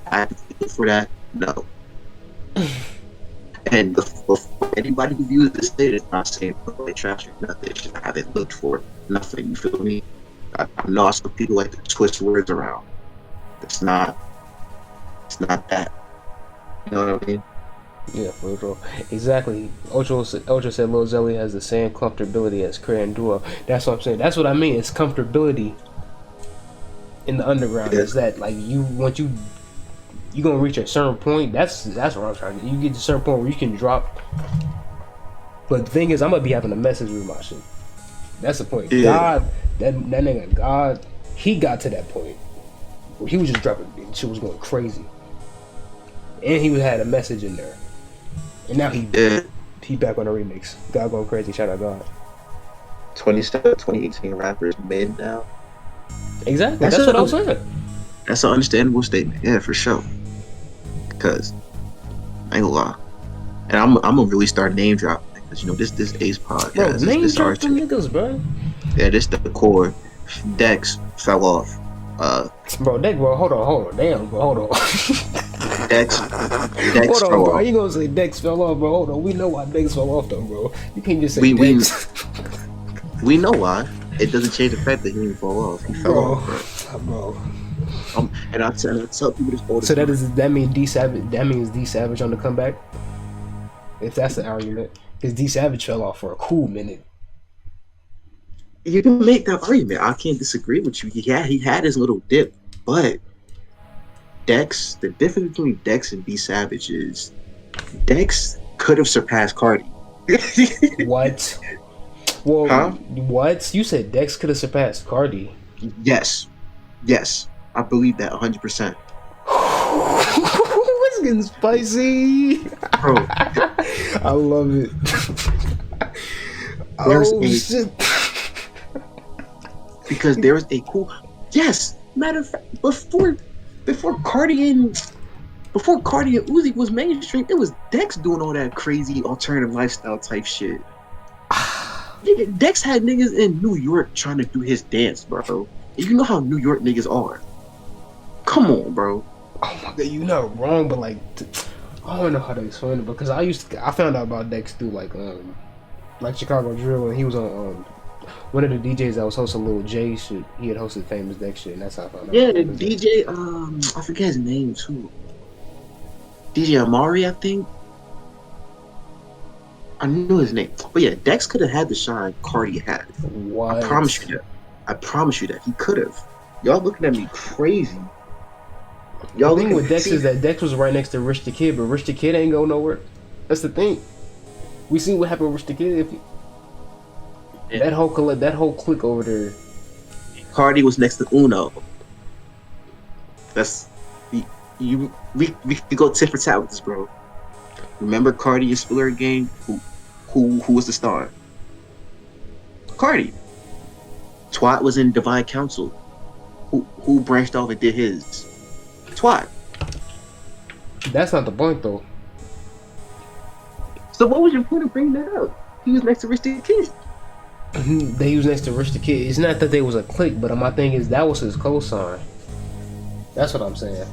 have to feel for that. No. And before anybody who views this shit is not saying they trash or nothing. It's just I haven't looked for nothing. You feel me? I know some people like to twist words around. It's not that. You know what I mean? Yeah, for sure. Exactly. Ocho said Lil Zelly has the same comfortability as Cray and Doo-Wop. That's what I'm saying. That's what I mean. It's comfortability. in the underground is that like you gonna reach a certain point. That's what I'm trying to. You get to a certain point where you can drop. But the thing is, I'm gonna be having a message with my shit. That's the point. Yeah. God, that nigga God, he got to that point where he was just dropping. Shit was going crazy, and he had a message in there. And now he back on a remix. God going crazy. Shout out God. 2018 rappers mid now. Exactly. That's what I was saying. That's an understandable statement. Yeah, for sure. Because I ain't gonna lie, and I'm gonna really start name dropping because this Ace podcast. Bro, name this drop them niggas, bro. Yeah, this the core. Dex fell off. Bro, hold on. Damn, bro, hold on. Dex hold fell on, bro. off. You gonna say Dex fell off, bro? Hold on. We know why Dex fell off, though, bro. You can't just say Dex. We know why. It doesn't change the fact that he didn't fall off. He fell off, bro. And I tell people this all the time. So that means D Savage. That means D Savage on the comeback. If that's the argument, because D Savage fell off for a cool minute. You can make that argument. I can't disagree with you. He had his little dip, but Dex. The difference between Dex and D Savage is Dex could have surpassed Cardi. What? Well, what? You said Dex could have surpassed Cardi. Yes. I believe that 100%. It's getting spicy. Bro. I love it. Shit. Because there's a cool... Yes! Matter of fact, before Cardi and Uzi was mainstream, it was Dex doing all that crazy alternative lifestyle type shit. Dex had niggas in New York trying to do his dance, bro. And you know how New York niggas are. Come on, bro. Oh my god, you're not wrong, but like, I don't know how to explain it because I found out about Dex through like Chicago Drill, and he was on one of the DJs that was hosting Lil J shit. He had hosted Famous Dex shit, and that's how I found out. Yeah, the DJ, I forget his name too. DJ Amari, I think. I knew his name. But yeah, Dex could have had the shine Cardi had. What? I promise you that. He could have. Y'all looking at me crazy. The thing with Dex is that Dex was right next to Rich the Kid, but Rich the Kid ain't go nowhere. That's the thing. We seen what happened with Rich the Kid. That whole clique over there. Cardi was next to Uno. That's we could go tit for tat with this, bro. Remember Cardi and Spiller Gang? Who was the star? Cardi. Twat was in Divine Council. Who branched off and did his? Twat. That's not the point, though. So what was your point of bringing that up? He was next to Rich the Kid. He was next to Rich the Kid. It's not that they was a clique, but my thing is that was his cosign. That's what I'm saying.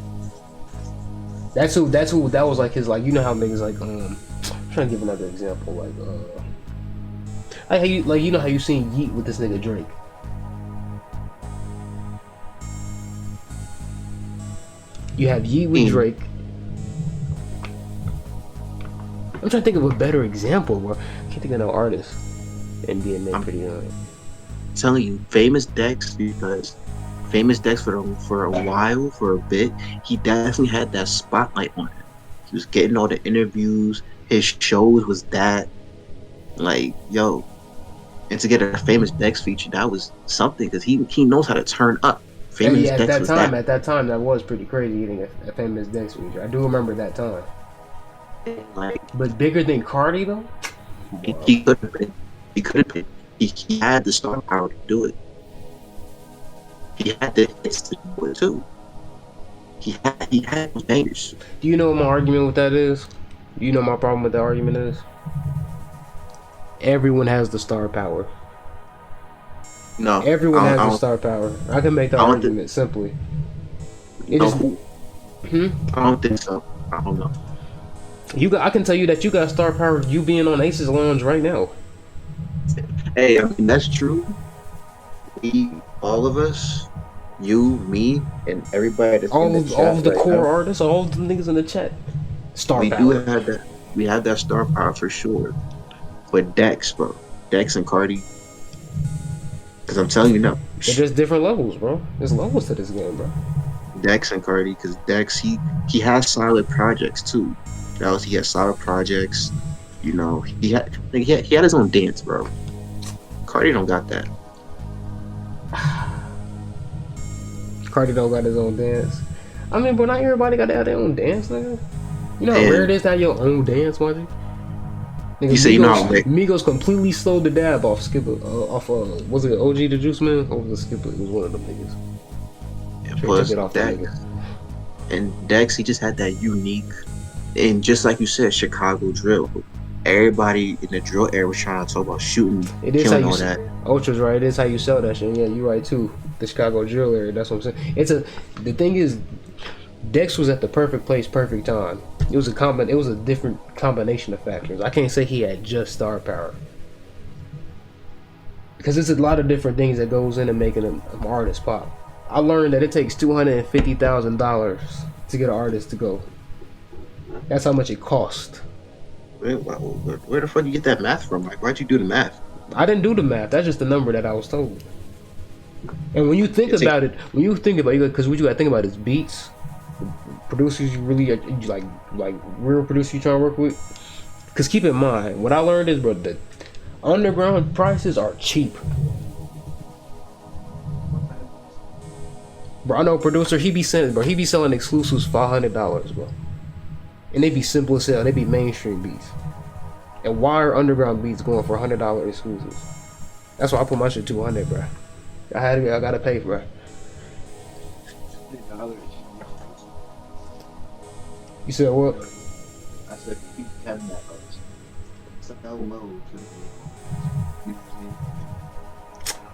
That was like his, like, you know how niggas like I'm trying to give another example, like you know how you seen Yeet with this nigga Drake. You have Yeet with Drake. I'm trying to think of a better example, bro. I can't think of no artist and being named pretty young. Telling you, Famous Dex, because Famous Dex for a while, for a bit, he definitely had that spotlight on him. He was getting all the interviews. His shows was that, like, yo. And to get a Famous Dex feature, that was something, because he knows how to turn up. Famous Dex at that time, that was pretty crazy getting a Famous Dex feature. I do remember that time. Like, but bigger than Cardi, though? He could have been. He had the star power to do it. He had the hits to do it too. He had bangers. Do you know what my argument with that is? You know my problem with the argument is? Everyone has the star power. No. Everyone has the star power. I can make the argument simply. I don't think so. I don't know. I can tell you that you got star power you being on Ace's Lounge right now. Hey, I mean, that's true. All of us, you, me, and everybody that's in the chat, all of the core artists, all of the niggas in the chat. Star power. We do have that. We have that star power for sure. But Dex, bro. Dex and Cardi. Because I'm telling you, no. They're just different levels, bro. There's levels to this game, bro. Dex and Cardi, because Dex, he has solid projects too. He has solid projects. You know, he had his own dance, bro. Cardi don't got that. Cardi don't got his own dance. I mean, but not everybody got to have their own dance, nigga. You know how And- rare it is to have your own dance, Marty? Nigga, You say you know how rare- Migos completely slowed the dab off Skipper. Was it OG the Juice Man? Or was it Skipper? It was one of them niggas. And Straight plus, took it off the Dex, niggas. and Dex, he just had that unique, and just like you said, Chicago drill. Everybody in the drill era was trying to talk about shooting, It is how killing you all that. Ultra's right. It is how you sell that shit. Yeah, you're right too. The Chicago drill area. That's what I'm saying. The thing is, Dex was at the perfect place, perfect time. It was a different combination of factors. I can't say he had just star power, because there's a lot of different things that goes into making an artist pop. I learned that it takes $250,000 to get an artist to go. That's how much it costs. Where the fuck you get that math from? Like, why'd you do the math? I didn't do the math. That's just the number that I was told. And when you think about it, because what you gotta think about is beats. Producers you really like real producers you trying to work with. Because keep in mind, what I learned is, bro, the underground prices are cheap. Bro, I know a producer, he be selling exclusives $500, bro. And they be simple as hell. They be mainstream beats. And why are underground beats going for $100 exclusives? That's why I put my shit $200, bro. I gotta pay, bro. You said what? I said, keep having that. So low.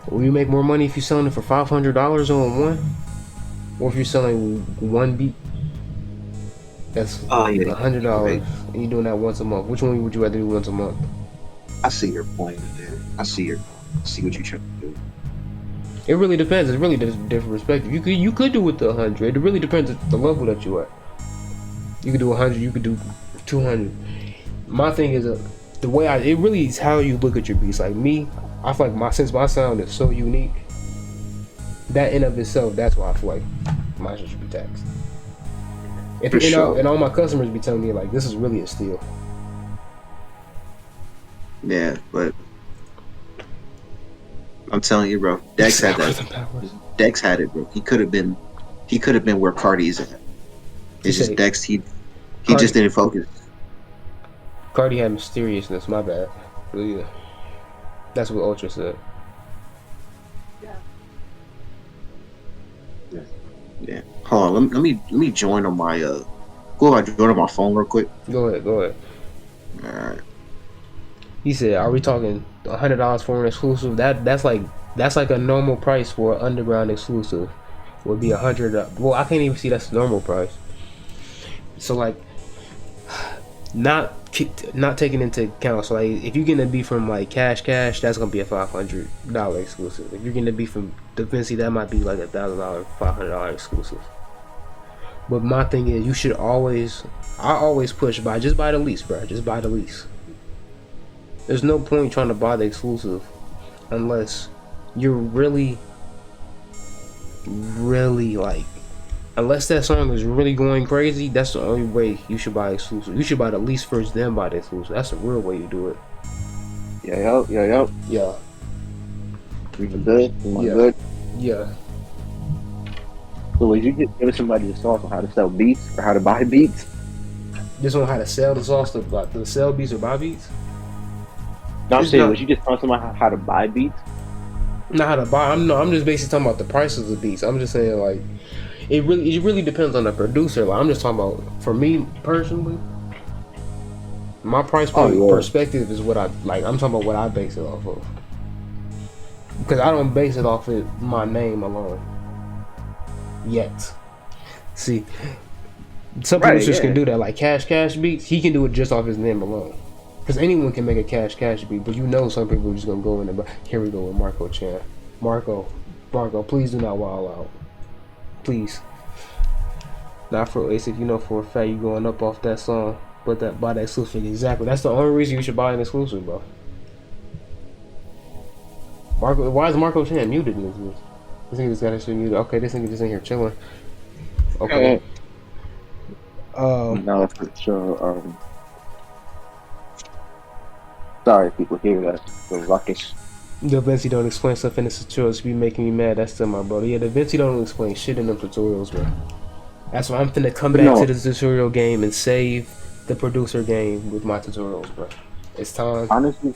Will you make more money if you're selling it for $500 on one? Or if you're selling one beat? That's $100, and you're doing that once a month. Which one would you rather do once a month? I see your point there. I see what you're trying to do. It really depends. It's really different perspective. You could do it to 100. It really depends on the level that you're at. You could do 100. You could do 200. My thing is the way it really is how you look at your beats. Like me, I feel like since my sound is so unique, that in of itself, that's why I feel like my shit should be taxed. And all my customers be telling me like, this is really a steal. Yeah, but I'm telling you, bro, Dex had that. Dex had it, bro. He could have been where Cardi's at. It's just Dex. He just didn't focus. Cardi had mysteriousness. My bad. But yeah, that's what Ultra said. Yeah. Hold on. Let me join on my Go ahead, join on my phone real quick. Go ahead. All right. He said, "Are we talking $100 for an exclusive? That's like a normal price for an underground exclusive. Would be $100. Well, I can't even see that's the normal price. So like, not taking into account. So like, if you're getting a beat from like Cash, that's gonna be a $500 exclusive. If you're getting a beat from Da Vinci, that might be like $1,000, $500 exclusive. But my thing is, I always push just buy the lease, bro. Just buy the lease. There's no point trying to buy the exclusive unless you're really like, unless that song is really going crazy. That's the only way you should buy exclusive. You should buy the lease first, then buy the exclusive. That's the real way to do it. Yeah. Yeah. We good? Yeah. Good? Yeah. So would you just give somebody the sauce on how to sell beats or how to buy beats? Just on how to sell the sauce to sell beats or buy beats? No, I'm saying, would you just tell somebody how to buy beats? Not how to buy. I'm just basically talking about the prices of beats. I'm just saying like, it really depends on the producer. Like I'm just talking about, for me personally, my price point perspective is what I like. I'm talking about what I base it off of, because I don't base it off of my name alone. Yet, see, some producers can do that. Like Cash beats, he can do it just off his name alone. Because anyone can make a Cash beat, but some people are just gonna go in there. But here we go with Marco Chan. Marco, please do not wild out. Please. Not for Ace, if you know for a fact you going up off that song, but buy that exclusive. Exactly. That's the only reason you should buy an exclusive, bro. Marco, why is Marco Chan muted in this bitch? This nigga just got his shit muted. Okay, this nigga just in here chilling. Okay. No, for sure. Sorry, if people hear that. The ruckus. The Vinci don't explain stuff in the tutorials be making me mad. That's still my brother. Yeah, the Vinci don't explain shit in them tutorials, bro. That's why I'm finna come back to the tutorial game and save the producer game with my tutorials, bro. It's time. Honestly,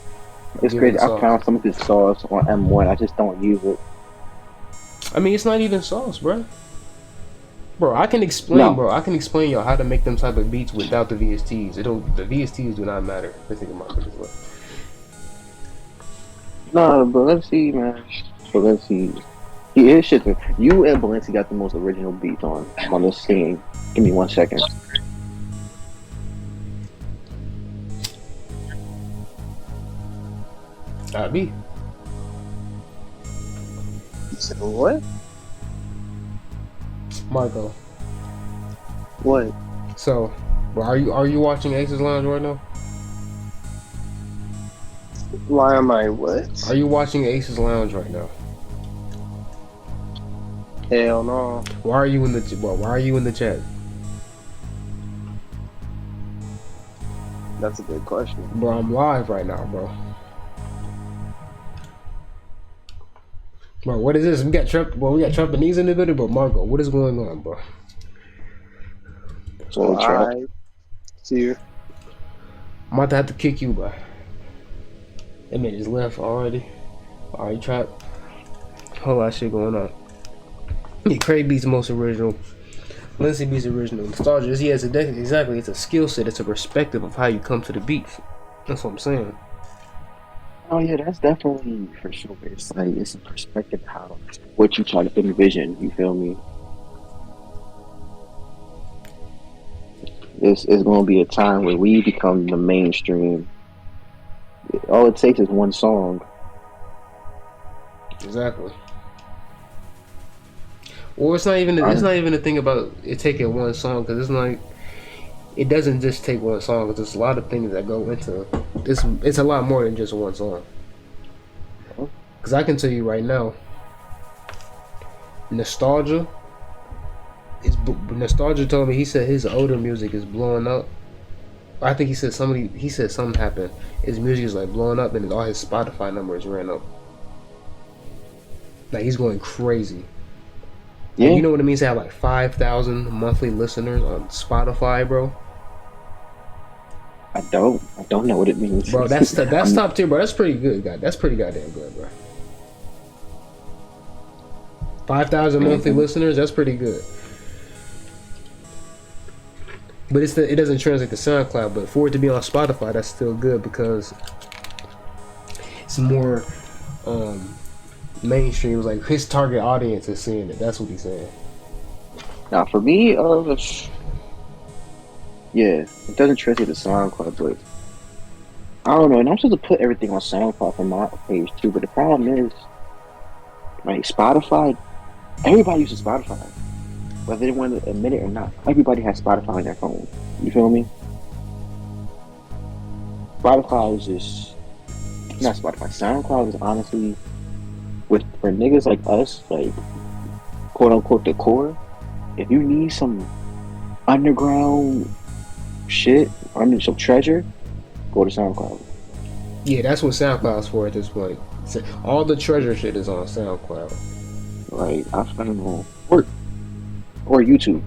it's crazy. I found some of this sauce on M1. I just don't use it. I mean, it's not even sauce, bro. Bro, I can explain, bro. I can explain y'all how to make them type of beats without the VSTs. The VSTs do not matter. Let's think about this way. No, but let's see, man. So let's see. Here's shit. You and Balenci got the most original beats on this scene. Give me 1 second. Me. So what? Marco. What? So, bro, are you watching Ace's Lounge right now? Why am I what? Are you watching Ace's Lounge right now? Hell no. Why are you in the chat? That's a good question. Bro, I'm live right now, bro. Bro, what is this? We got Trumpinese in the video, but Marco, what is going on, bro? So I see you. I'm about to have to kick you, bro. That man just left already. Alright, Trap. Whole lot of shit going on. Yeah, Craig beats the most original. Lindsay beats the original. Nostalgia. He has exactly. It's a skill set. It's a perspective of how you come to the beat. That's what I'm saying. Oh yeah, that's definitely for sure. It's like it's a perspective how what you try to envision. You feel me? It's going to be a time where we become the mainstream. All it takes is one song. Exactly. Or it's not even a thing about it taking one song, because it's like it doesn't just take one song. Because there's a lot of things that go into this. It's a lot more than just one song. Because I can tell you right now, Nostalgia told me, he said his older music is blowing up. I think he said something happened. His music is like blowing up, and all his Spotify numbers ran up. Like he's going crazy. Yeah. Like, you know what it means to have like 5,000 monthly listeners on Spotify, bro? I don't know what it means, bro. That's top tier, bro. That's pretty good, God. That's pretty goddamn good, bro. 5,000 monthly listeners. That's pretty good. But it doesn't translate to SoundCloud. But for it to be on Spotify, that's still good because it's more mainstream. It was like his target audience is seeing it. That's what he's saying. Now, for me, yeah, it doesn't translate to SoundCloud, but I don't know. And I'm supposed to put everything on SoundCloud from my page too. But the problem is, like Spotify, everybody uses Spotify. Whether they want to admit it or not, everybody has Spotify on their phone. You feel me? Spotify is just not Spotify. SoundCloud is honestly, for niggas like us, like quote unquote the core. If you need some underground shit, some treasure, go to SoundCloud. Yeah, that's what SoundCloud's for at this point. All the treasure shit is on SoundCloud. Like I don't know, or YouTube.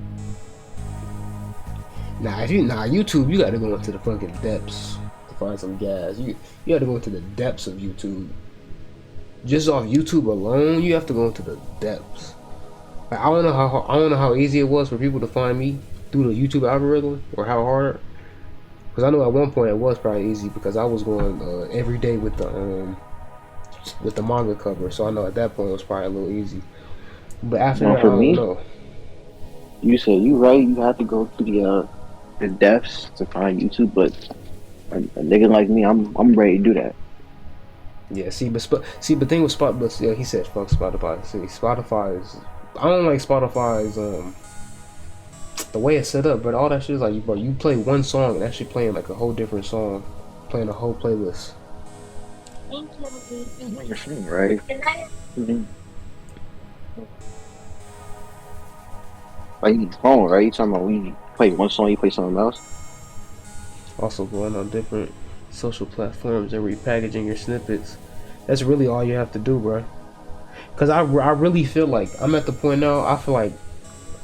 Nah, YouTube, you gotta go into the fucking depths to find some gas. You gotta go into the depths of YouTube. Just off YouTube alone, you have to go into the depths. Like, I don't know how easy it was for people to find me through the YouTube algorithm, or how hard. Because I know at one point it was probably easy because I was going every day with the manga cover, so I know at that point it was probably a little easy. But after that, I don't know. You said you right. You have to go to the depths to find YouTube, but a nigga like me, I'm ready to do that. Yeah. See, the thing with Spotify, but yeah, he said fuck Spotify. See, Spotify's. I don't like Spotify's the way it's set up, but all that shit is like, bro, you play one song and actually playing like a whole different song, playing a whole playlist. Your friend, right? Mm-hmm. Like, you phone, right? You talking about we play one song, you play something else? Also going on different social platforms and repackaging your snippets. That's really all you have to do, bro. Cause I really feel like I'm at the point now. I feel like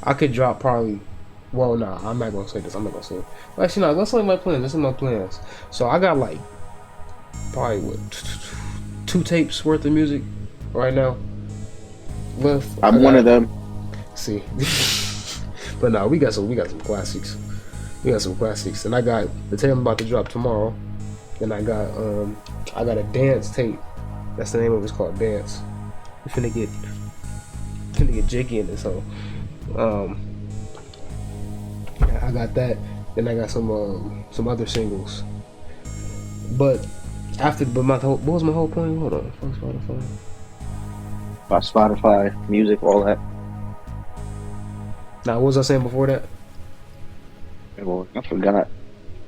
I could drop probably. Well, nah, I'm not gonna say this. I'm not gonna say it. Well, actually, no. Let's say my plans. This is my plans. So I got like probably what 2 tapes worth of music right now left. I'm one of them. See, but no, we got some classics. We got some classics, and I got the tape I'm about to drop tomorrow. Then I got a dance tape. That's the name of it. It's called Dance. We finna get jiggy in this hoe. I got that. Then I got some other singles. But what was my whole point? Hold on, from Spotify. By Spotify, music, all that. Now, what was I saying before that? Well, I forgot.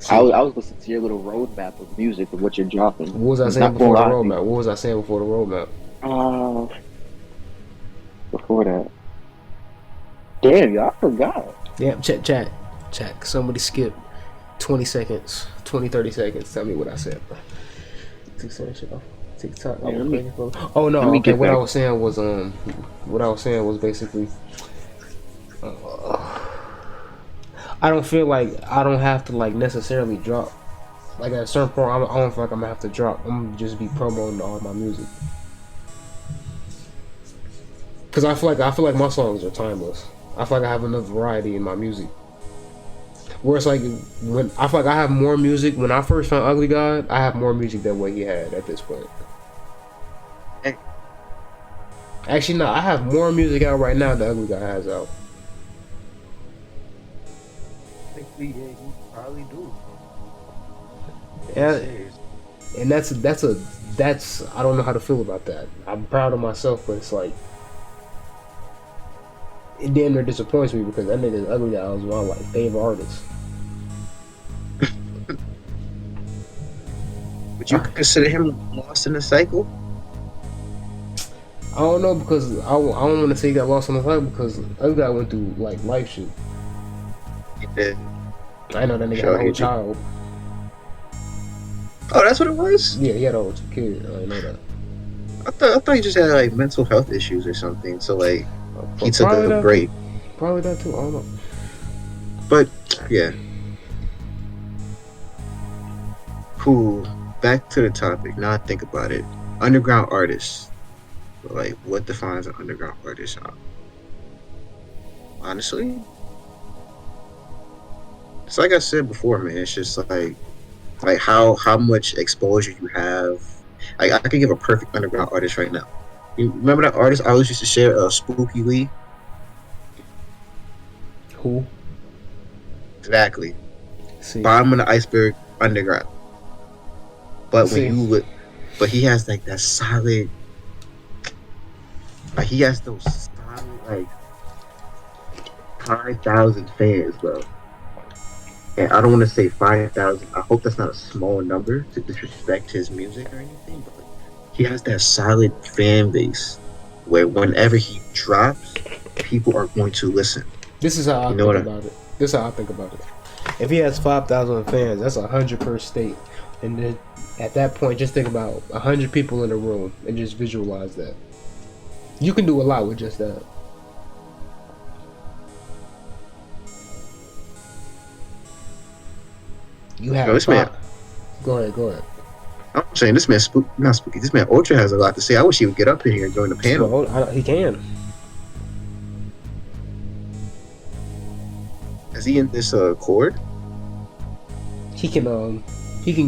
See, I was listening to your little roadmap of music of what you're dropping. what was I saying Not before the gonna lie to you. roadmap? What was I saying before the roadmap? Before that. Damn, y'all forgot. Yeah, chat. Somebody skip 20 seconds, 30 seconds. Tell me what I said, bro. Take that shit off. TikTok. Yeah, let me Oh no. let me Okay, get what I back. was saying was basically, I don't feel like I don't have to like necessarily drop. Like at a certain point, I don't feel like I'm gonna have to drop. I'm gonna just be promoting all my music. Cause I feel like my songs are timeless. I feel like I have enough variety in my music. Where it's like when I feel like I have more music. When I first found Ugly God, I have more music than what he had at this point. Hey. Actually, no, I have more music out right now than Ugly God has out. Yeah, you probably do. Yeah, and that's I don't know how to feel about that. I'm proud of myself, but it's like it damn near disappoints me because that nigga Ugly God was one of my like favorite artists. Would you consider him lost in the cycle? I don't know because I don't want to say he got lost on the cycle because Ugly God went through like life shit. He did. I know that nigga Sure had a he whole did. child. Oh, that's what it was? Yeah, he had a whole kid. I know that. I thought he just had like mental health issues or something. So like he took Probably a that. break. Probably that too. I don't know. But yeah. Cool. Back to the topic. Now I think about it. Underground artists. Like what defines an underground artist? Honestly, it's like I said before, man. It's just like how much exposure you have. Like I could give a perfect underground artist right now. You remember that artist I always used to share, Spooky Lee? Who? Exactly. See. Bottom of the iceberg, underground. But See. when you look, but he has like that solid. Like he has those solid like 5,000 fans, bro. And I don't want to say 5,000. I hope that's not a small number to disrespect his music or anything. But he has that solid fan base where whenever he drops, people are going to listen. This is how I You know think what about it. This is how I think about it. If he has 5,000 fans, that's 100 per state. And then at that point, just think about 100 people in a room and just visualize that. You can do a lot with just that. You have Yo, this man- Go ahead. I'm saying this man, not Spooky. This man Ultra has a lot to say. I wish he would get up in here and join the panel. Well, he can. Is he in this chord? He can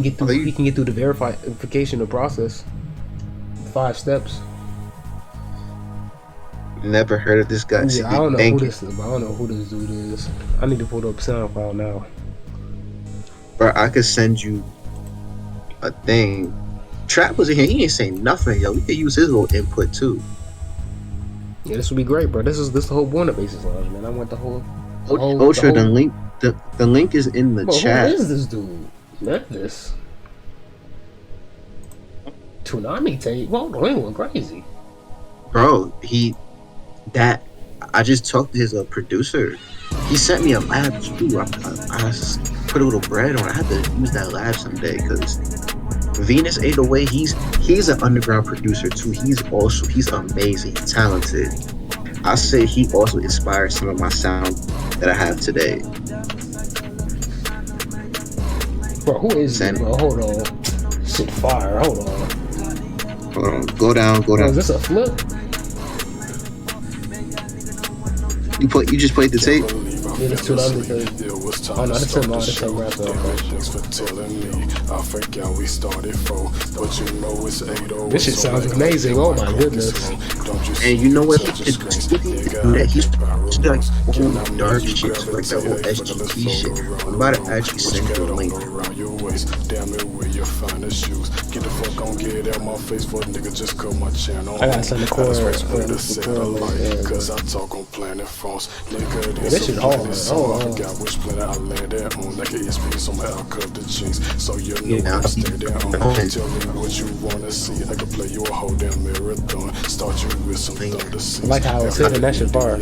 get through. He can get through the verification process. 5 steps. Never heard of this guy. Yeah, I don't know Thank who you. this is, but I don't know who this dude is. I need to pull up Soundcloud now. Bro, I could send you a thing. Trap was in here. He ain't saying nothing, yo. We could use his little input too. Yeah, this would be great, bro. This is the whole Born Basis Lounge, man. I want the whole. Ultra, the link is in the Bro, chat. who is this dude? Memphis. Toonami tape? Well, he went crazy. Bro, I just talked to his producer. He sent me a lab too. I put a little bread on it. I had to use that lab someday because Venus 808, he's an underground producer too. He's amazing, talented. I say he also inspired some of my sound that I have today. Bro, who is it? Bro, hold on. Shit fire, hold on. Hold on. Go down. Bro, is this a flip? You just played the tape? Yeah, it's Toonami tape. Oh no, that's him. That's him right there. This shit sounds amazing. Oh my goodness. And you know what? He's like old dark shit, like that old SGP shit. I'm about to actually send you a link. I gotta send the chorus. This shit hard. Oh. I like how it's hitting that shit far.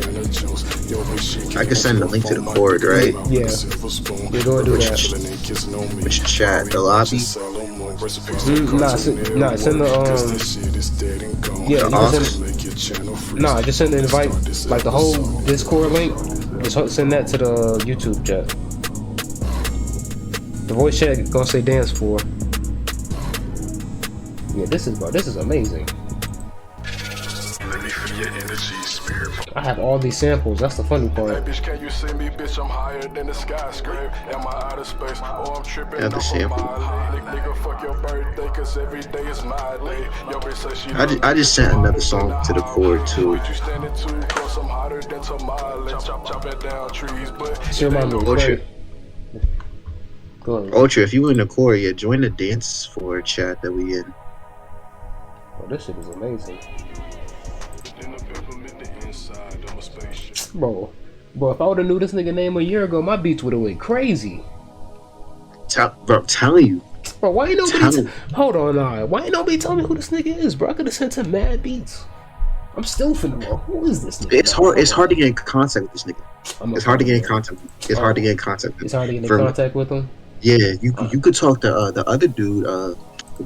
I can send the link to the chord, right? Yeah. You're going to do that. Which chat? The lobby? Nah, send the yeah, just send the invite, like the whole Discord link. Just send that to the YouTube chat. The voice chat gonna say dance for. Yeah, this is amazing. I have all these samples. That's the funny part. Yeah, the sample. I just sent another song to the chord too. Ultra, if you in the core, yeah, join the dance for chat that we in. Oh, this shit is amazing. Bro, if I would've knew this nigga name a year ago, my beats would've went crazy. Bro, I'm telling you. Bro, why ain't nobody hold on, why ain't nobody tell me who this nigga is, bro? I could've sent him mad beats. I'm still finna know. Who is this nigga? It's hard to get in contact with this nigga. It's hard to get in contact with him. It's hard to get in contact with him. Yeah, you could talk to the other dude, the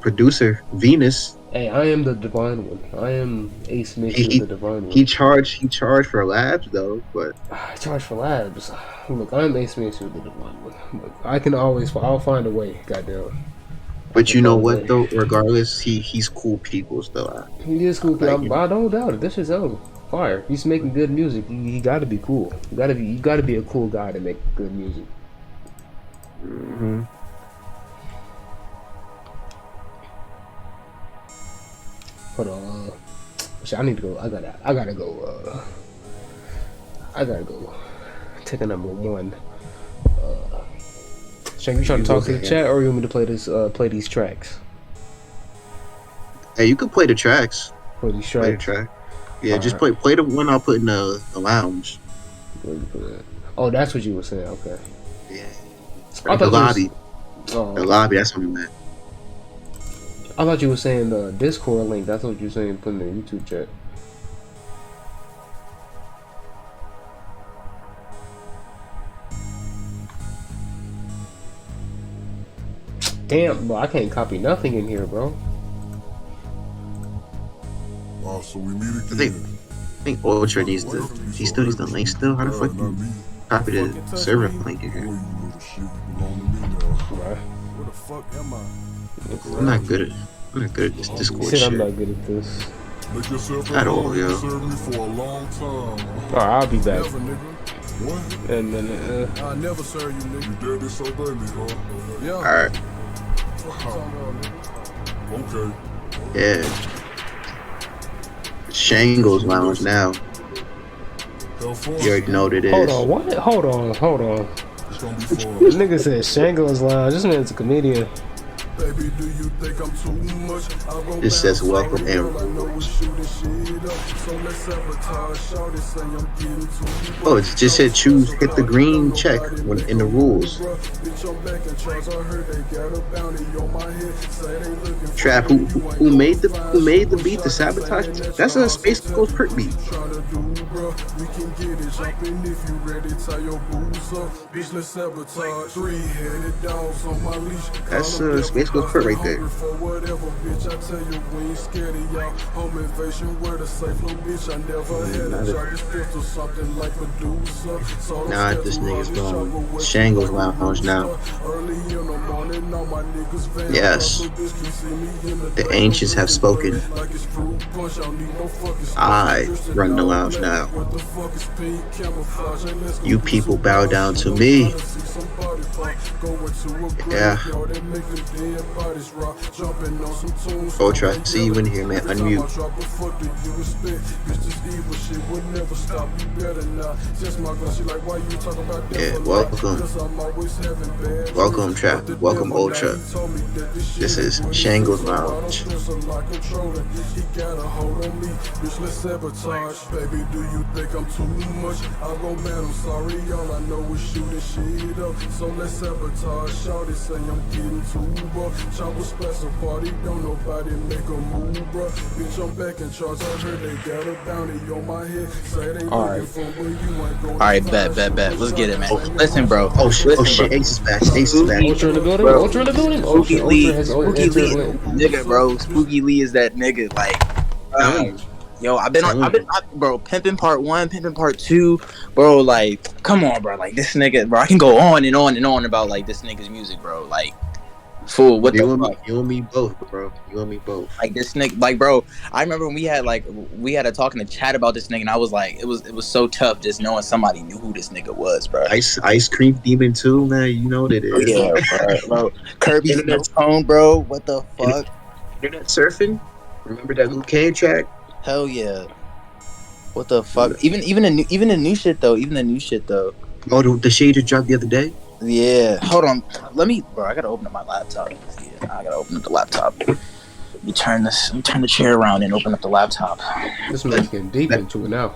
producer, Venus. Hey, I am the divine one. I am AceMaceo, the divine one. He charged for labs though, but I charge for labs. Look, I'm AceMaceo, the divine one. Look, I'll find a way, goddamn. But you know what though? Regardless, he's cool people still. He is cool. I don't doubt it. This is fire. He's making good music. He gotta be cool. You gotta be a cool guy to make good music. Mm-hmm. Hold on. I need to go. I gotta go. I gotta go. Ticket number 1. Shank, you trying to talk to the chat, or you want me to play these tracks? Hey, you can play the tracks. Play these tracks. Play the track. Yeah, just play the one I'll put in the lounge. Oh, that's what you were saying. Okay. Yeah. The lobby. The lobby. That's what we meant. I thought you were saying the Discord link. That's what you were saying. Put in the YouTube chat. Damn, bro, I can't copy nothing in here, bro. Oh, so we meet again. I think Ultra needs the. He still needs the link. Still, how the fuck you copy the server link in here? Where the fuck am I? I'm not good at this Discord shit. I'm not good at this. Make yourself at all, yo. Serve me for a long time. Alright, I'll be back. Never, nigga. What? And then I never serve you, nigga. You did this so bad, nigga. Yeah. Alright. Okay. Yeah. Shango's lounge now. You already know what it is. Hold on, what? Hold on. It's gonna be fun. This nigga said Shango's lounge. This man's a comedian. Baby, do you think I'm too much? I'll go It says bounce, welcome sorry, and girl, I know it's shooting shit up. So let's sabotage, shawty say I'm getting too much. oh, it just said choose hit the green check when in the rules. Bitch, I'm back in charge. I heard they got a bounty on my head. Say they looking for Trap, me. You ain't who made the gonna beat, the sabotage? That's a Space Ghost Perk beat. tryna do, bro. We can get it jumping if you ready. Tie your boots up, bitch. Let's sabotage. Three-headed dogs on my leash. That's Space Ghost Perk right there. For whatever, bitch. I tell you, we ain't scared of y'all. Home invasion, where the safe little bitch. I never had a job. This pistol something like Medusa. So Nah, this nigga's going Shango's Lounge now. Early in the morning, all my niggas van. Yes, the ancients have spoken. I run the lounge now. You people bow down to me. Yeah. Ultra, I see you in here, man. Unmute. Yeah, welcome. Welcome, Trap. Welcome, Ultra. This is Shango's Lounge. Baby, do you think I'm too much? I go, man, I'm sorry, all I know is shooting shit up. So let's sabotage. Shawty say I'm getting too rough. Chopper special party, don't nobody make a move, bruh. Bitch, I'm back in charge. I heard they got a bounty on my head. Say they looking for where you ain't going. Alright, bet. Let's get it, man. Listen, bro. Oh shit, Listen, Ace is back. Ace is back. Ultra in the building. Bro. Ultra in the building. Spooky Ultra Lee, has Spooky entered Lee, lit. nigga, bro. Spooky Lee is that nigga. Like, yo, I've been, bro. Pimpin' Part 1, Pimpin' Part 2, bro. Like, come on, bro. Like, this nigga, bro. I can go on and on and on about like this nigga's music, bro. Like, fool, what You the and me, fuck? you and me both, bro. You and me both. Like this nigga, like, bro. I remember when we had a talk in the chat about this nigga, and I was like, it was so tough just knowing somebody knew who this nigga was, bro. Ice Cream Demon too, man. You know what it is. Yeah, bro. Kirby's in the tone, bro. What the fuck? Internet surfing. Remember that Luke Cage track? Hell yeah. What the fuck? Even the new shit though. Oh, the shade just dropped the other day. Yeah. Hold on. Bro. I gotta open up my laptop. Yeah, I gotta open up the laptop. Let me turn the chair around and open up the laptop. This man's getting deep into it now.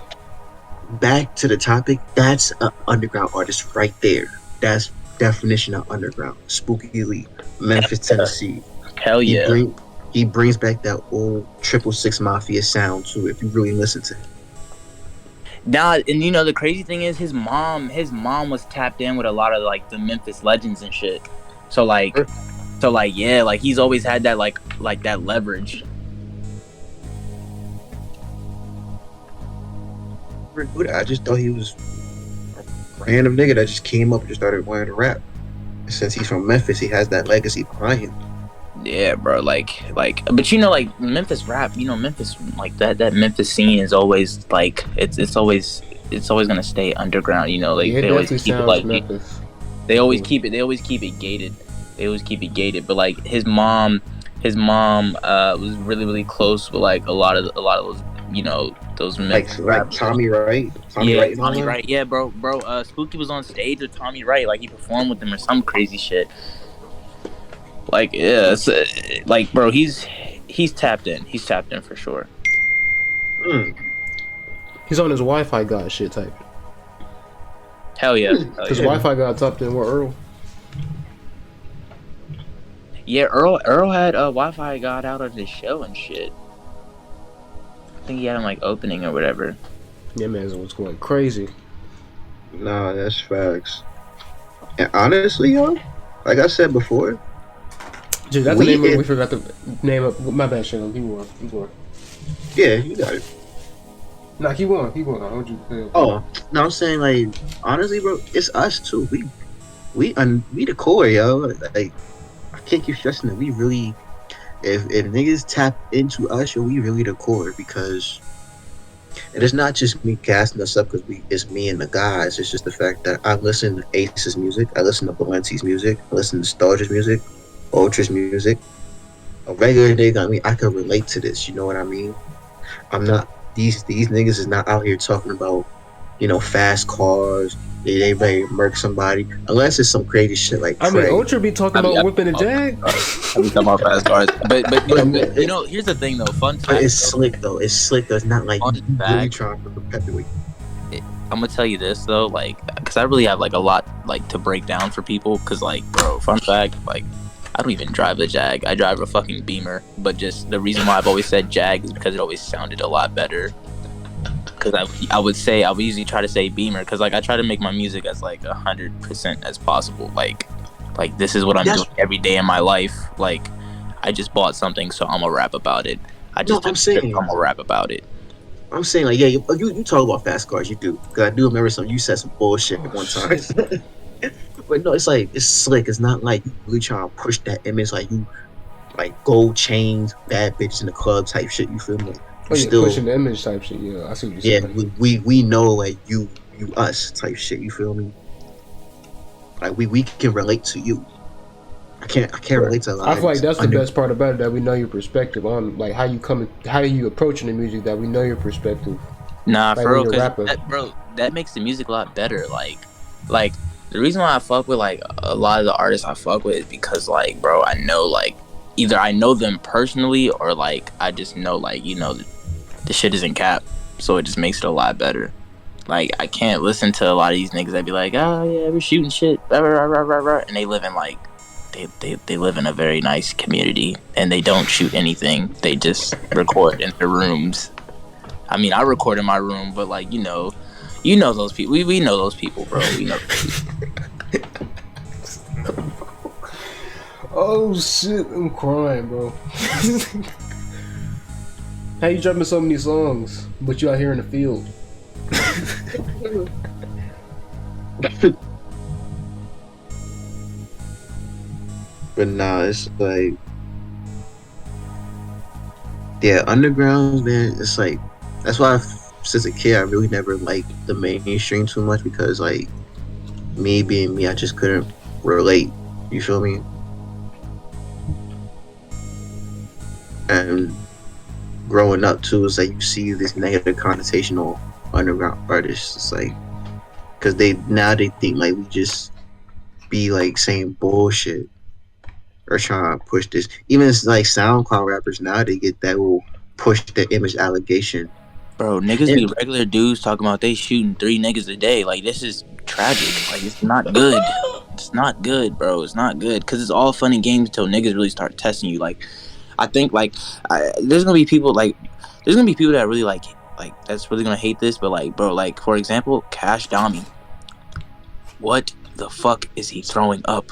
Back to the topic. That's an underground artist right there. That's definition of underground. Spooky Lee, Memphis, Tennessee. Hell yeah. He brings back that old 666 Mafia sound too. If you really listen to him. Nah, and you know the crazy thing is his mom was tapped in with a lot of like the Memphis legends and shit. So yeah, like he's always had that like that leverage. I just thought he was a random nigga that just came up and just started wanting to rap. Since he's from Memphis, he has that legacy behind him. Yeah, bro. Like, but you know, like Memphis rap. You know, Memphis like that Memphis scene is always like it's always gonna stay underground. You know, like Yeah, they always keep it like Memphis. they always keep it gated. But like his mom was really close with like a lot of those, you know, those Memphis like Tommy Wright. Tommy Wright. Yeah, bro. Spooky was on stage with Tommy Wright. Like he performed with him or some crazy shit. Like, yeah, it's like, bro, he's tapped in. He's tapped in for sure. He's on his Wi-Fi god shit type. Hell yeah. Because Wi-Fi god tapped in with Earl. Yeah, Earl had Wi-Fi god out of his show and shit. I think he had him like opening or whatever. Yeah, man, was going crazy. Nah, that's facts. And honestly, yo, like I said before, Dude, that's the name we forgot to name up. My bad, Shannon. Keep going. Yeah, you got it. Nah, keep going. I heard you. Oh, no, I'm saying, like, honestly, bro, it's us too. We the core, yo. Like, I can't keep stressing that we really, if niggas tap into us, yo, we really the core, because it is not just me casting us up because it's me and the guys. It's just the fact that I listen to Ace's music, I listen to Valenci's music, I listen to Nostalgia's music, Ultra's music. A regular nigga, I mean, I can relate to this. You know what I mean? I'm not these niggas is not out here talking about, you know, fast cars, They may murk somebody unless it's some crazy shit like I mean, Craig. Ultra be talking about whipping a jag. I be talking about fast cars, but you know, here's the thing though. Fun fact. But it's slick though. It's slick though. It's not like Fun you really fact. trying to perpetuate. I'm gonna tell you this though, like, cause I really have like a lot like to break down for people. Cause like, bro, fun fact, like, I don't even drive a Jag. I drive a fucking Beamer. But just the reason why I've always said Jag is because it always sounded a lot better. Cause I would usually try to say Beamer, cause like I try to make my music as like 100% as possible. Like this is what I'm doing every day in my life. Like, I just bought something, so I'm gonna rap about it. I'm gonna rap about it. I'm saying like, yeah, you talk about fast cars, you do. Cause I do remember you said some bullshit one time. But no, it's like, it's slick. It's not like you really trying to push that image like you like gold chains, bad bitches in the club type shit. You feel me? Oh yeah, still pushing the image type shit. Yeah, I see what you're saying. Yeah, we know like you us type shit. You feel me? Like we can relate to you. I can't relate to a lot. I feel like that's the best part about it, that we know your perspective on like how you approaching the music, that we know your perspective. Nah, like, for real, that makes the music a lot better. Like the reason why I fuck with like a lot of the artists I fuck with is because like, bro, I know like either I know them personally or like I just know like, you know, the shit isn't cap, so it just makes it a lot better. Like, I can't listen to a lot of these niggas that be like, oh yeah, we're shooting shit, and they live in like they live in a very nice community and they don't shoot anything. They just record in their rooms. I mean, I record in my room, but like, you know those people. We know those people, bro. We know. Oh shit, I'm crying, bro. How you dropping so many songs, but you out here in the field? But nah, it's like, yeah, underground, man. It's like, that's why since a kid I really never liked the mainstream too much, because like me being me, I just couldn't relate. You feel me? And growing up too, it's like you see this negative connotation on underground artists. It's like, because they think like we just be like saying bullshit or trying to push this. Even it's like SoundCloud rappers now, they get that will push the image allegation. Bro, niggas be regular dudes talking about they shooting 3 niggas a day. Like, this is tragic. Like, it's not good. It's not good, bro. It's not good. Because it's all fun and games until niggas really start testing you. Like, I think, like, there's going to be people, like, there's going to be people that really, like, that's really going to hate this. But, like, bro, like, for example, Cash Dami. What the fuck is he throwing up?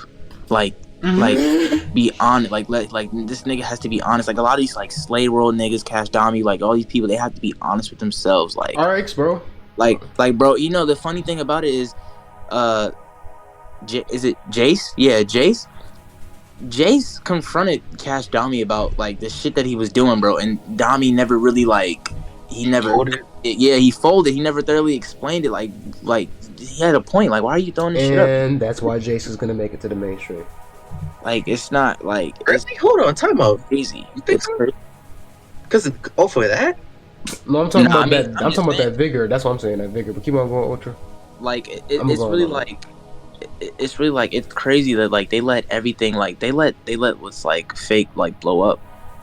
Like, be honest. Like this nigga has to be honest. Like, a lot of these like Slay World niggas, Cash Dami, like all these people, they have to be honest with themselves. Like, RX, bro. Like, bro, you know the funny thing about it is, is it Jace? Yeah, Jace. Jace confronted Cash Dami about like the shit that he was doing, bro, and Dami never really like he folded. He folded. He never thoroughly explained it. Like he had a point. Like, why are you throwing this shit up? And that's why Jace is gonna make it to the mainstream. Like, it's not like hold on, time out. Crazy. You think so? Because for that? No, I'm talking about that. I'm talking about that vigor. That's what I'm saying. That vigor. But keep on going, Ultra. Like it's really like it's really like it's crazy that like they let everything like they let what's like fake like blow up.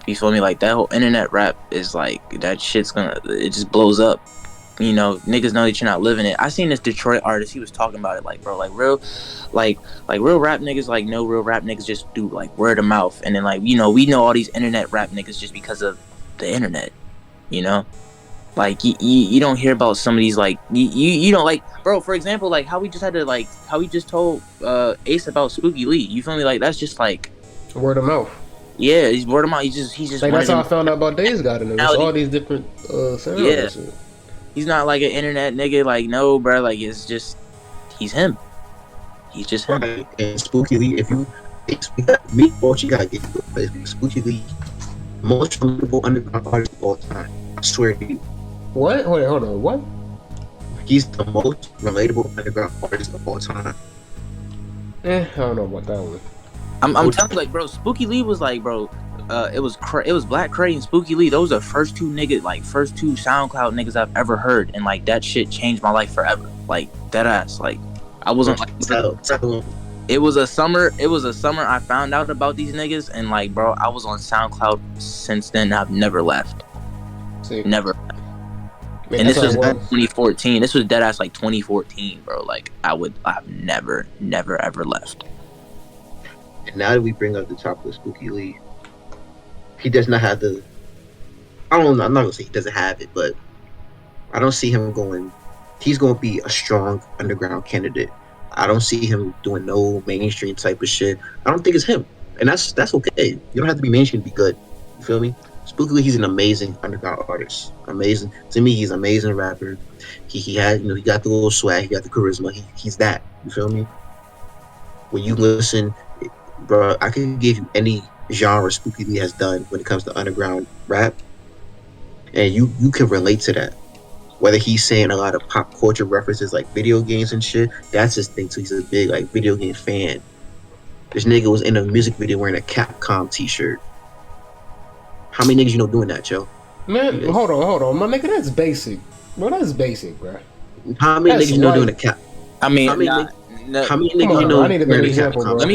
You feel me? Like that whole internet rap is like that shit's it just blows up. You know, niggas know that you're not living it. I seen this Detroit artist, he was talking about it like, bro, like real real rap niggas, like no real rap niggas just do like word of mouth. And then like, you know, we know all these internet rap niggas just because of the internet, you know? Like you don't hear about some of these like you don't like, bro, for example, like how we just told Ace about Spooky Lee. You feel me? Like that's just like word of mouth. Yeah, he's word of mouth. He's just like that's how I found out about Days God and there's all these different sounds. Yeah. He's not like an internet nigga, like no, bro. Like it's just, he's him. He's just him. Right. And Spooky Lee, if you me, what you gotta get Spooky Lee, most relatable underground artist of all time. I swear to you. What? Wait, hold on. What? He's the most relatable underground artist of all time. I don't know about that one. I'm telling you, like, bro, Spooky Lee was like, bro. It was Black Cray and Spooky Lee. Those are first two SoundCloud niggas I've ever heard, and like that shit changed my life forever. Like that ass, like I wasn't like Tell it was a summer I found out about these niggas, and like, bro, I was on SoundCloud since then. I've never left. See, Never. man, And this was what it 2014. This was dead ass like 2014, bro. Like I've never ever left. And now that we bring up the topic of Spooky Lee, he does not have the. I don't know. I'm not gonna say he doesn't have it, but I don't see him going. He's gonna be a strong underground candidate. I don't see him doing no mainstream type of shit. I don't think it's him, and that's okay. You don't have to be mainstream to be good. You feel me? Spooky Lee, he's an amazing underground artist. Amazing to me. He's an amazing rapper. He had, he got the little swag. He got the charisma. He's that. You feel me? When you listen, bro, I can give you any genre Spooky Lee has done when it comes to underground rap, and you can relate to that. Whether he's saying a lot of pop culture references like video games and shit, that's his thing too. He's a big like video game fan. This nigga was in a music video wearing a Capcom t-shirt. How many niggas you know doing that, Joe? Man, hold on, my nigga, that's basic. Bro, that's basic, bro. How many niggas you know doing a cap? I mean, how many niggas on, you know? I need a better example, bro. Let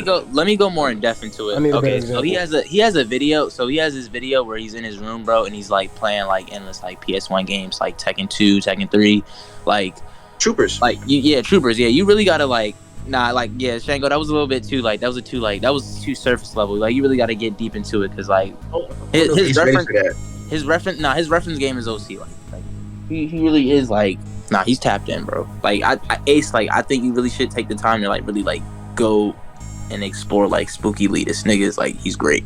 me go more in depth into it. I need a better Okay, so example. he has a video. So he has this video where he's in his room, bro, and he's like playing like endless like PS1 games, like Tekken 2, Tekken 3, like Troopers. Like Troopers. Yeah, you really gotta like. Nah, like, yeah, Shango, that was a little bit too, like, that was too surface level. Like, you really got to get deep into it, because, like, his reference game is OC. Like he really is, like, nah, he's tapped in, bro. Like, Ace, like, I think you really should take the time to, like, really, like, go and explore, like, Spooky Lee. This nigga is, like, he's great.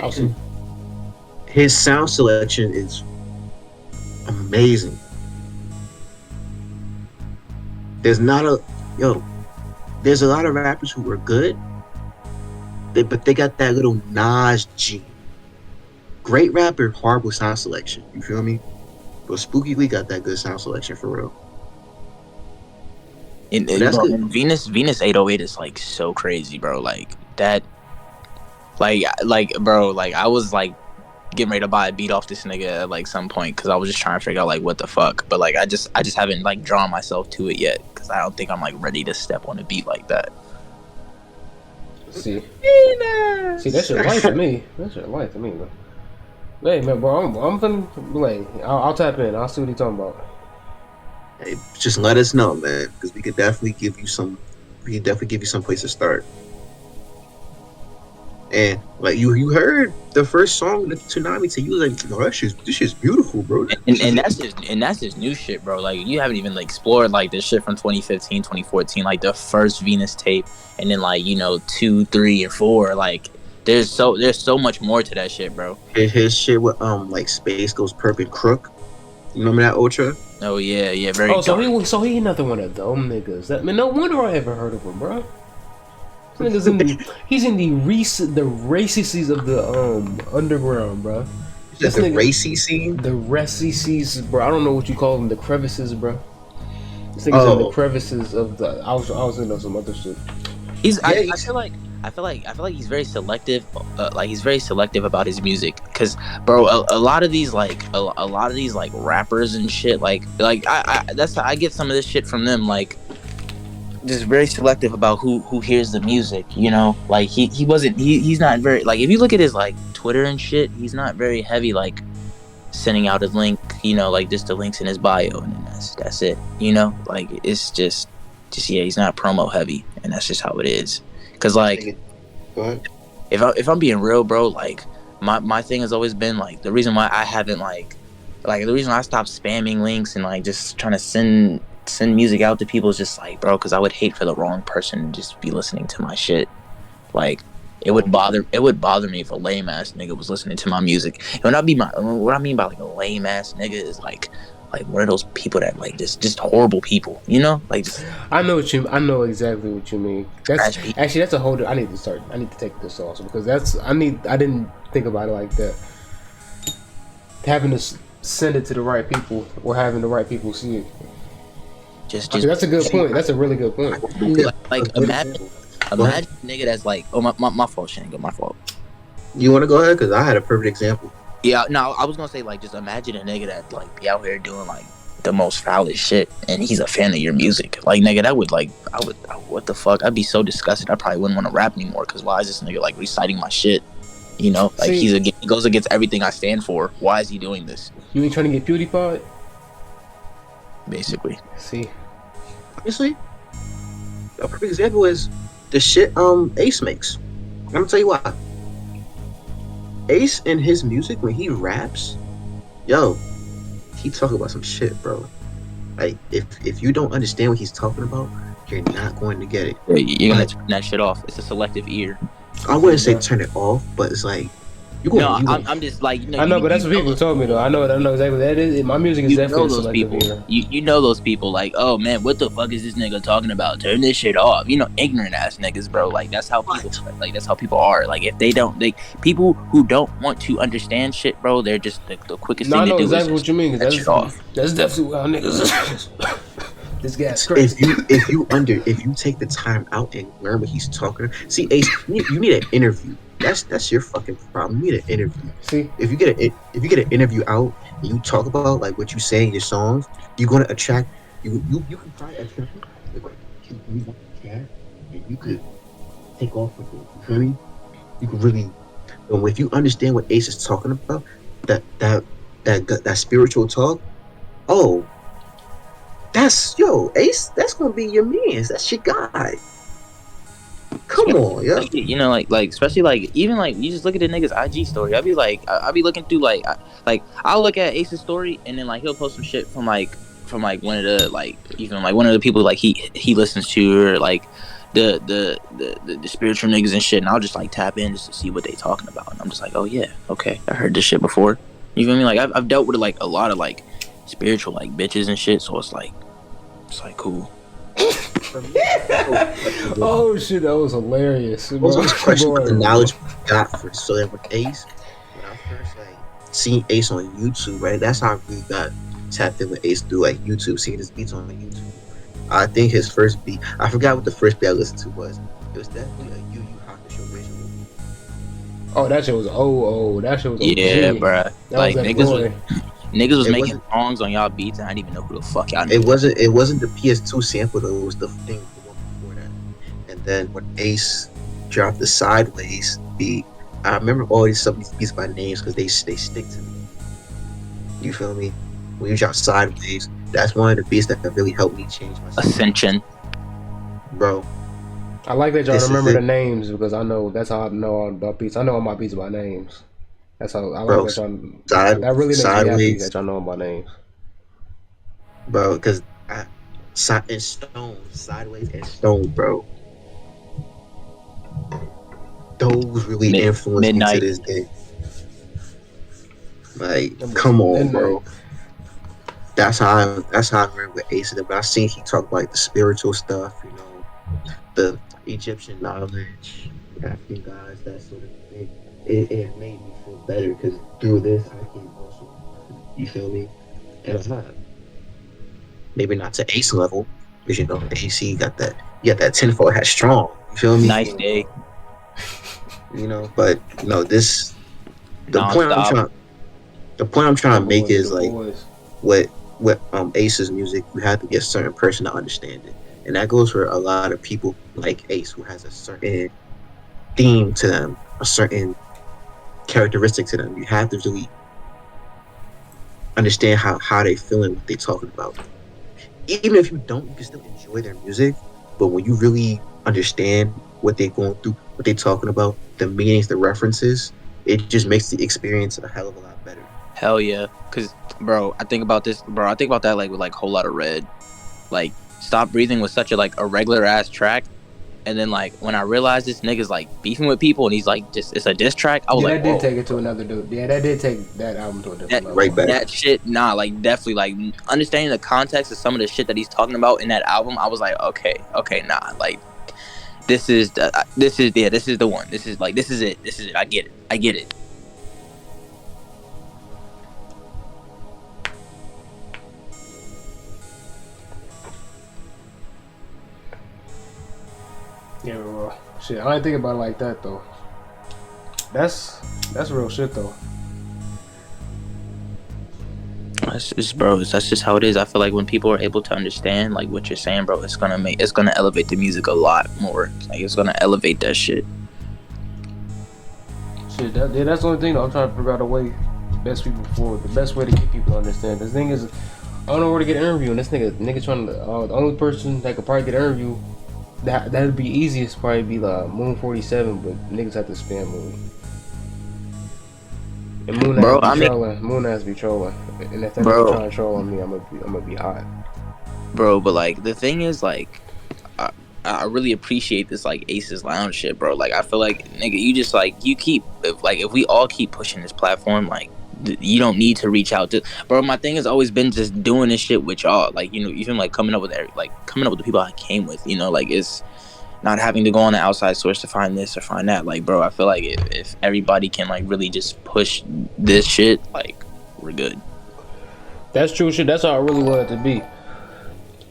Awesome. His sound selection is amazing. There's a lot of rappers who are good, but they got that little Nas gene. Great rapper, horrible sound selection. You feel me? But Spooky Lee got that good sound selection for real. And Venus 808 is like so crazy, bro. Like that, like bro, like I was like getting ready to buy a beat off this nigga at like some point because I was just trying to figure out like what the fuck. But like I just haven't like drawn myself to it yet because I don't think I'm like ready to step on a beat like that. See, that's your life to me. That's your life to me, bro. Hey, man, bro, I'm finna like I'll tap in. I'll see what he's talking about. Hey, just let us know, man, because we could definitely give you some. We can definitely give you some place to start. And like you heard the first song that Tsunami to you, like, no, this shit's beautiful, bro. And that's just new shit, bro. Like you haven't even like explored like this shit from 2015, 2014, like the first Venus tape, and then like 2, 3, and 4. Like there's so much more to that shit, bro. His shit with like Space Goes Perp and Crook. You remember that Ultra? Oh yeah, very. Oh, so he another one of them niggas. That man, no wonder I ever heard of him, bro. He's in the races of the underground, bro. Just the racy scene. The races, bro. I don't know what you call them. The crevices, bro. This nigga's in the crevices of the. I was into some other shit. I feel like he's very selective. Like he's very selective about his music, cause bro, a lot of these like rappers and shit, like I get some of this shit from them, like. Just very selective about who hears the music, like he's not very, like, if you look at his like Twitter and shit, he's not very heavy like sending out a link, like just the links in his bio, and then that's it, like it's just yeah, he's not promo heavy, and that's just how it is. Cause like if I'm being real, bro, like my thing has always been like the reason why I haven't like the reason why I stopped spamming links and like just trying to send music out to people is just like, bro, because I would hate for the wrong person to just be listening to my shit. Like it would bother me if a lame ass nigga was listening to my music. And what I mean by like a lame ass nigga is like one of those people that like just horrible people, like just, I know exactly what you mean. That's a whole. I need to take this also because I didn't think about it like that. Having to send it to the right people or having the right people see it. That's a good point. That's a really good point. Like imagine a nigga that's like, oh my fault, Shango, my fault. You want to go ahead? Because I had a perfect example. Yeah, no, I was gonna say like just imagine a nigga that like be out here doing like the most foulest shit, and he's a fan of your music. Like, nigga, that would like, what the fuck? I'd be so disgusted. I probably wouldn't want to rap anymore. Cause why is this nigga like reciting my shit? You know, like he goes against everything I stand for. Why is he doing this? You ain't trying to get PewDiePie? Basically. See, Honestly, a perfect example is the shit Ace makes. I'm gonna tell you why. Ace in his music, when he raps, yo, he talk about some shit, bro. Like, if you don't understand what he's talking about, you're not going to get it. You're gonna turn that shit off. It's a selective ear. I wouldn't say turn it off, but it's like I'm just like, you know, I know, but that's what people told me though. I know exactly what that is. My music is definitely those selective people. here. You know those people like, oh man, what the fuck is this nigga talking about? Turn this shit off. You know, ignorant ass niggas, bro. Like that's how people that's how people are. Like if they don't, people who don't want to understand shit, bro, they're just the quickest thing to do. I know exactly what you mean. That's definitely how niggas is. This guy's crazy. If you take the time out and learn what he's talking, see Ace, you need an interview. That's your fucking problem. You need an interview. See, if you get an interview out and you talk about like what you say in your songs, you're gonna attract you can probably attract and you could take off with it. You feel me? You can really, and if you understand what Ace is talking about, that spiritual talk, oh, that's Ace. That's gonna be your man. That's your guy. Come on, yeah. You know, like especially like even like you just look at the nigga's IG story. I'll be looking through I'll look at Ace's story and then like he'll post some shit from one of the like even like one of the people like he listens to, or like the spiritual niggas and shit, and I'll just like tap in just to see what they talking about, and I'm just like, oh yeah, okay, I heard this shit before. You feel me? Like I've dealt with like a lot of like spiritual like bitches and shit, so it's like cool. Oh shit, that was hilarious. Those are questions the knowledge we got for so that with Ace, when I first like seen Ace on YouTube, right? That's how I really got tapped in with Ace through like YouTube, seeing his beats on YouTube. I think his first beat, I forgot what the first beat I listened to was. It was definitely a Yu Hakusho original. Oh, that shit was that shit was yeah, bruh. Like niggas was making songs on y'all beats and I didn't even know who the fuck y'all knew. It wasn't the PS2 sample though, it was the thing before that. And then when Ace dropped the Sideways beat, I remember all some of these beats by names because they stick to me. You feel me? When you drop Sideways, that's one of the beats that really helped me change my Ascension. Bro. I like that y'all remember the names because I know that's how I know all about beats. I know all my beats by names. That's how I like that y'all. That really makes me happy that y'all know about names. Bro, because Sideways and Stone, bro. Those really influenced me to this day. Like, come on, bro. That's how I heard with Ace. But I seen he talk about like, the spiritual stuff, you know, the Egyptian knowledge, African gods, that sort of thing. It made me feel better because through this I can also, you feel me? And it's not maybe not to Ace level because you know AC got that tenfold hat strong. You feel me? Nice day. You know, but no, the point I'm trying to make is like what Ace's music, you have to be a certain person to understand it, and that goes for a lot of people like Ace who has a certain theme to them, a certain characteristic to them. You have to really understand how they feeling, what they talking about. Even if you don't, you can still enjoy their music. But when you really understand what they're going through, what they're talking about, the meanings, the references, it just makes the experience a hell of a lot better. Hell yeah. Cause bro, I think about that like with like Whole Lotta Red. Like Stop Breathing was such a like a regular ass track. And then like when I realized this nigga's like beefing with people and he's like just it's a diss track, I was like, that did take it to another dude. Yeah, that did take that album to a different level. Right back. That shit, like definitely like understanding the context of some of the shit that he's talking about in that album, I was like, okay, nah, like this is the one. This is it. I get it. Yeah, well, shit. I didn't think about it like that though. That's real shit though. That's just how it is. I feel like when people are able to understand like what you're saying, bro, it's gonna elevate the music a lot more. Like it's gonna elevate that shit. Shit, that's the only thing though. I'm trying to figure out a way, best people forward, the best way to get people to understand. The thing is, I don't know where to get an interview, and this nigga trying to. The only person that could probably get an interview, that'd be easiest, probably be like Moon 47, but niggas have to spam Moon. And Moon has to be trolling. Moon has to be trolling, and if they're trying to troll on me, I'm gonna be hot. Bro, but like the thing is, like, I really appreciate this like Ace's Lounge shit, bro. Like I feel like nigga, you just like if we all keep pushing this platform, like you don't need to reach out to, bro. My thing has always been just doing this shit with y'all, like you know, even like coming up with the people I came with, you know, like it's not having to go on the outside source to find this or find that. Like, bro, I feel like if everybody can like really just push this shit, like we're good. That's true shit. That's how I really want it to be.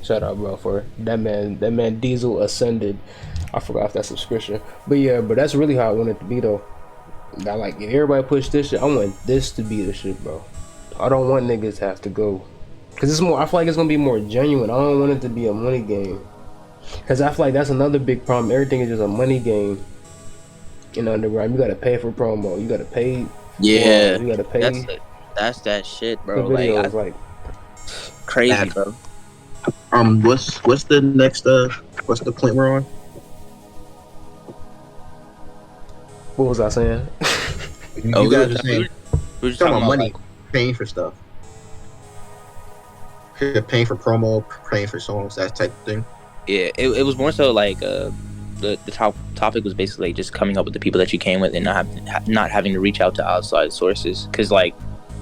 Shout out, bro, for that man Diesel Ascended. I forgot if that's subscription, but yeah, but that's really how I want it to be though. I like if everybody push this shit. I want this to be the shit, bro. I don't want niggas to have to go, cause it's more. I feel like it's gonna be more genuine. I don't want it to be a money game, cause I feel like that's another big problem. Everything is just a money game in the underground. You gotta pay for promo. You gotta pay. Yeah, you gotta pay. That's that shit, bro. The videos, like crazy, bro. What's the next what's the point we're on? What was I saying? You guys are saying we're just talking about money, like, paying for stuff. Paying for promo, paying for songs, that type of thing. Yeah, it was more so like the topic was basically just coming up with the people that you came with and not having to reach out to outside sources, because like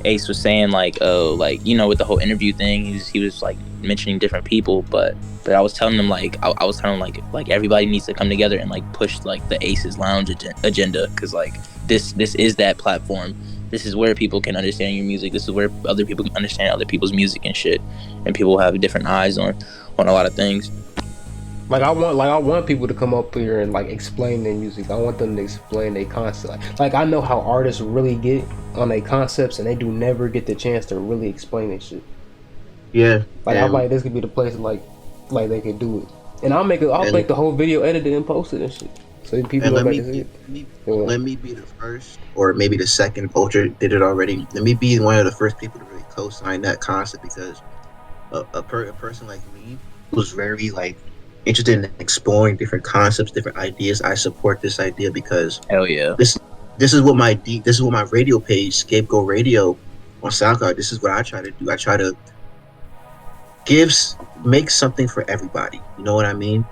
Ace was saying like, oh, like, you know, with the whole interview thing, he was like mentioning different people, but I was telling him like I was telling him like everybody needs to come together and like push like the Ace's Lounge agenda, because like this is that platform. This is where people can understand your music. This is where other people can understand other people's music and shit, and people have different eyes on a lot of things. Like I want people to come up here and like explain their music. I want them to explain their concept. Like I know how artists really get on their concepts, and they do never get the chance to really explain their shit. Yeah. Like I'm like, this could be the place like they could do it, and I'll make the whole video edited and posted and shit, so people go back and see it. Let me be the first, or maybe the second. Ultra did it already. Let me be one of the first people to really co-sign that concept, because a person like me who's very like interested in exploring different concepts, different ideas. I support this idea because hell yeah, this is what my radio page, Scapegoat Radio, on SoundCloud. This is what I try to do. I try to make something for everybody. You know what I mean?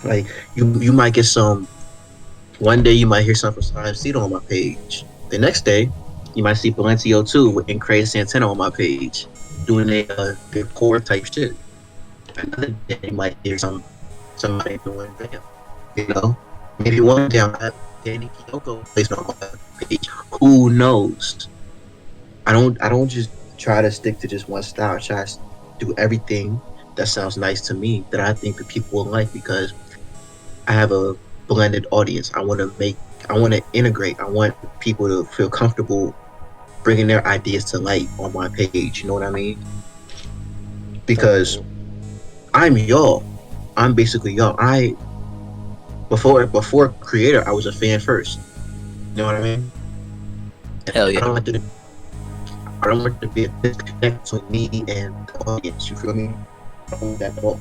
Like you might get some. One day you might hear something from Soundcloud on my page. The next day you might see Valencio too and Crazy Santana on my page doing their core type shit. Another day you might hear somebody doing damn. You know, maybe one day I'm at Danny Kyoko placed on my page. Who knows? I don't just try to stick to just one style. I try to do everything that sounds nice to me, that I think that people will like, because I have a blended audience. I want to integrate. I want people to feel comfortable bringing their ideas to light on my page. You know what I mean? Because I'm y'all. I'm basically y'all. Before creator, I was a fan first. You know what I mean? Hell yeah. I don't want to be a disconnect between me and the audience. You feel me? I don't want that at all.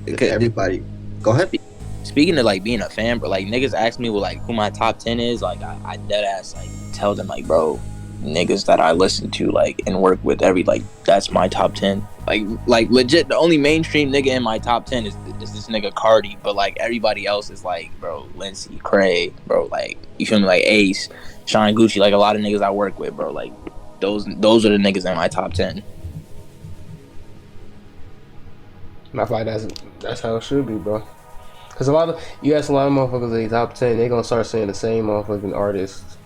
Everybody, go ahead. Speaking of like being a fan, bro, like niggas ask me what like who my top 10 is. Like I dead ass like tell them like, bro, niggas that I listen to like and work with that's my top 10. Like legit, the only mainstream nigga in my top 10 is this nigga Cardi, but like everybody else is like, bro, Lindsay, Cray, bro, like you feel me, like Ace, Sean Gucci, like a lot of niggas I work with, bro, like those are the niggas in my top 10. And I feel like that's how it should be, bro. Cause you ask a lot of motherfuckers they top 10, they gonna start saying the same motherfucking artists.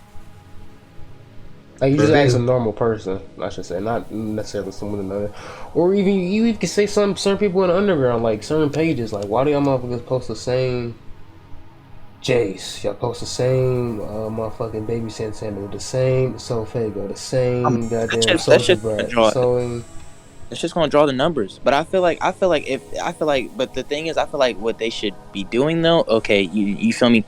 Like you just ask a normal person, I should say, not necessarily someone another, or even you can say certain people in the underground, like certain pages, like why do y'all motherfuckers post the same Jace, y'all post the same motherfucking Baby Santana, the same Sofago, the same goddamn that's Soldier just Brat. draw. So It's just gonna draw the numbers. But but the thing is, I feel like what they should be doing though. Okay, you feel me?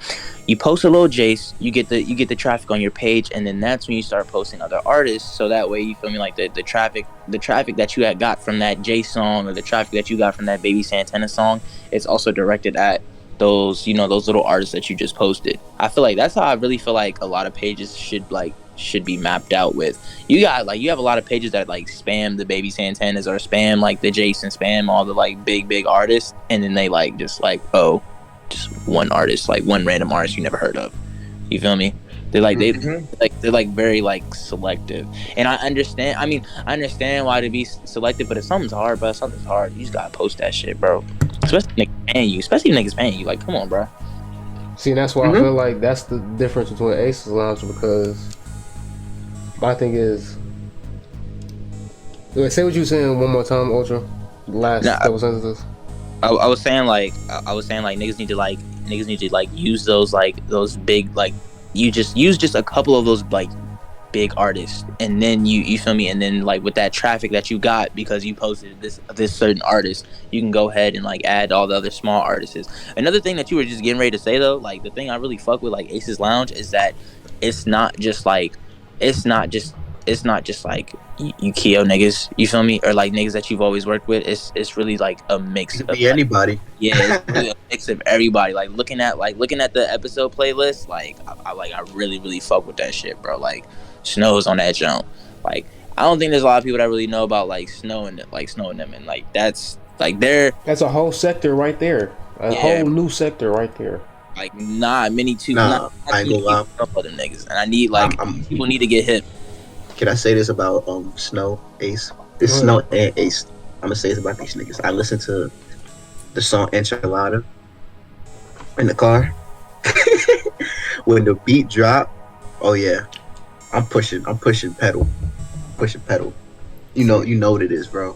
You post a little Jace, you get the traffic on your page, and then that's when you start posting other artists. So that way, you feel me? Like the traffic that you had got from that Jace song, or the traffic that you got from that Baby Santana song, it's also directed at those those little artists that you just posted. I feel like that's how I really feel like a lot of pages should be mapped out with. You have a lot of pages that like spam the Baby Santanas or spam like the Jason, spam all the like big artists, and then they like just like, oh, just one artist, like one random artist you never heard of. You feel me? They're like they're like very like selective, and I understand. I mean, I understand why to be selective, but if something's hard, bro, something's hard. You just gotta post that shit, bro. Especially if niggas paying you. Like, come on, bro. see, and that's why I feel like that's the difference between Ace's Lounge, because my thing is, say what you were saying one more time, Ultra. The last couple sentences. I was saying like niggas need to use those big, like, you just use just a couple of those like big artists, and then you feel me, and then like with that traffic that you got because you posted this certain artist, you can go ahead and like add all the other small artists. Another thing that you were just getting ready to say though, like the thing I really fuck with like Ace's Lounge is that it's not just like you Keo niggas, you feel me, or like niggas that you've always worked with. It's really like a mix. It could be anybody. Yeah, it's really a mix of everybody. Like looking at the episode playlist, like I really fuck with that shit, bro. Like Snow's on that jump. Like I don't think there's a lot of people that really know about like Snow and them, and like that's a whole sector right there, whole new sector right there. Like not many too. I ain't gonna lie. Other niggas, and I need like people need to get hip. Can I say this about Snow, Ace? This Snow and Ace. I'm gonna say this about these niggas. I listened to the song Enchilada in the car. When the beat dropped, oh yeah, I'm pushing pedal. You know what it is, bro.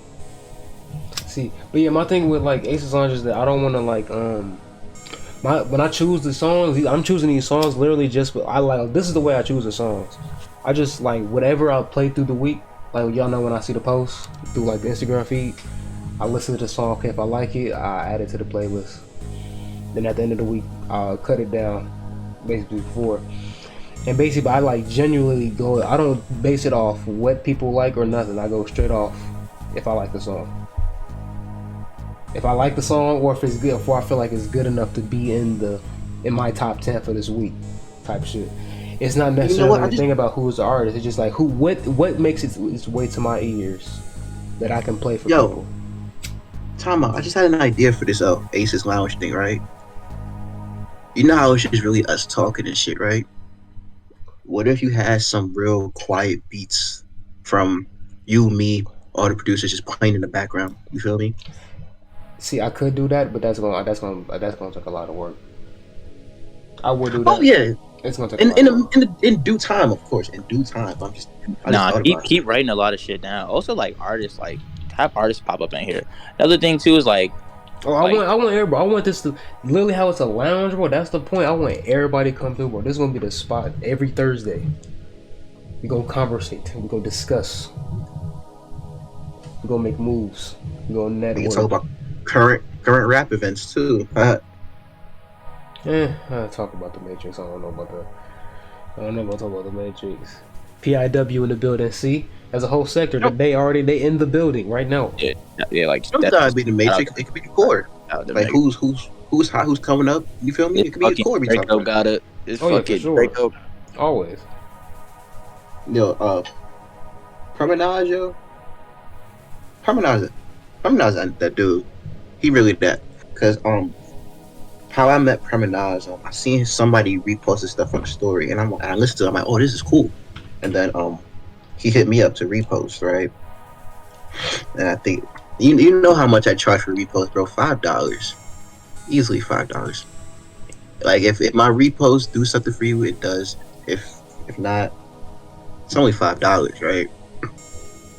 See, but yeah, my thing with like Ace's Lounge is that I don't want to like when I choose the songs, I'm choosing these songs literally just this is the way I choose the songs. I just like whatever I play through the week. Like y'all know when I see the posts through like the Instagram feed, I listen to the song. Okay, if I like it, I add it to the playlist. Then at the end of the week, I'll cut it down, basically before. And basically, I like genuinely go. I don't base it off what people like or nothing. I go straight off if I like the song. If I like the song, or if it's good, or I feel like it's good enough to be in my top 10 for this week, type shit. It's not necessarily the thing about who's the artist. It's just like what makes its way to my ears that I can play for people. Tom, I just had an idea for this Ace's Lounge thing, right? You know how it's just really us talking and shit, right? What if you had some real quiet beats from you, me, all the producers just playing in the background? You feel me? See, I could do that, but that's gonna take a lot of work. I would do that. Oh yeah. It's gonna take in due time, of course. In due time, keep writing a lot of shit down. Also, like artists, like have artists pop up in here. Another thing too is like, I want everybody. I want this to literally how it's a lounge, bro. That's the point. I want everybody to come through, bro. This is gonna be the spot every Thursday. We gonna conversate. We gonna discuss. We gonna make moves. We gonna network. We can talk about current rap events too. I talk about the Matrix. I don't know about talking about the Matrix. PIW in the building. See, as a whole sector, they in the building right now. Yeah, like sometimes be the Matrix. It could be the core. Like who's hot, who's coming up. You feel me? It could be the core. Draco got it. It's fucking sure. Draco. Always. Yo, Permanage, Permanage, that dude. He really that. Cause how I met Permanage, I seen somebody repost his stuff on the story, and I listened to it. I'm like, oh, this is cool. And then he hit me up to repost, right? And I think you know how much I charge for repost, bro? $5, easily $5. Like if my repost do something for you, it does. If not, it's only $5, right?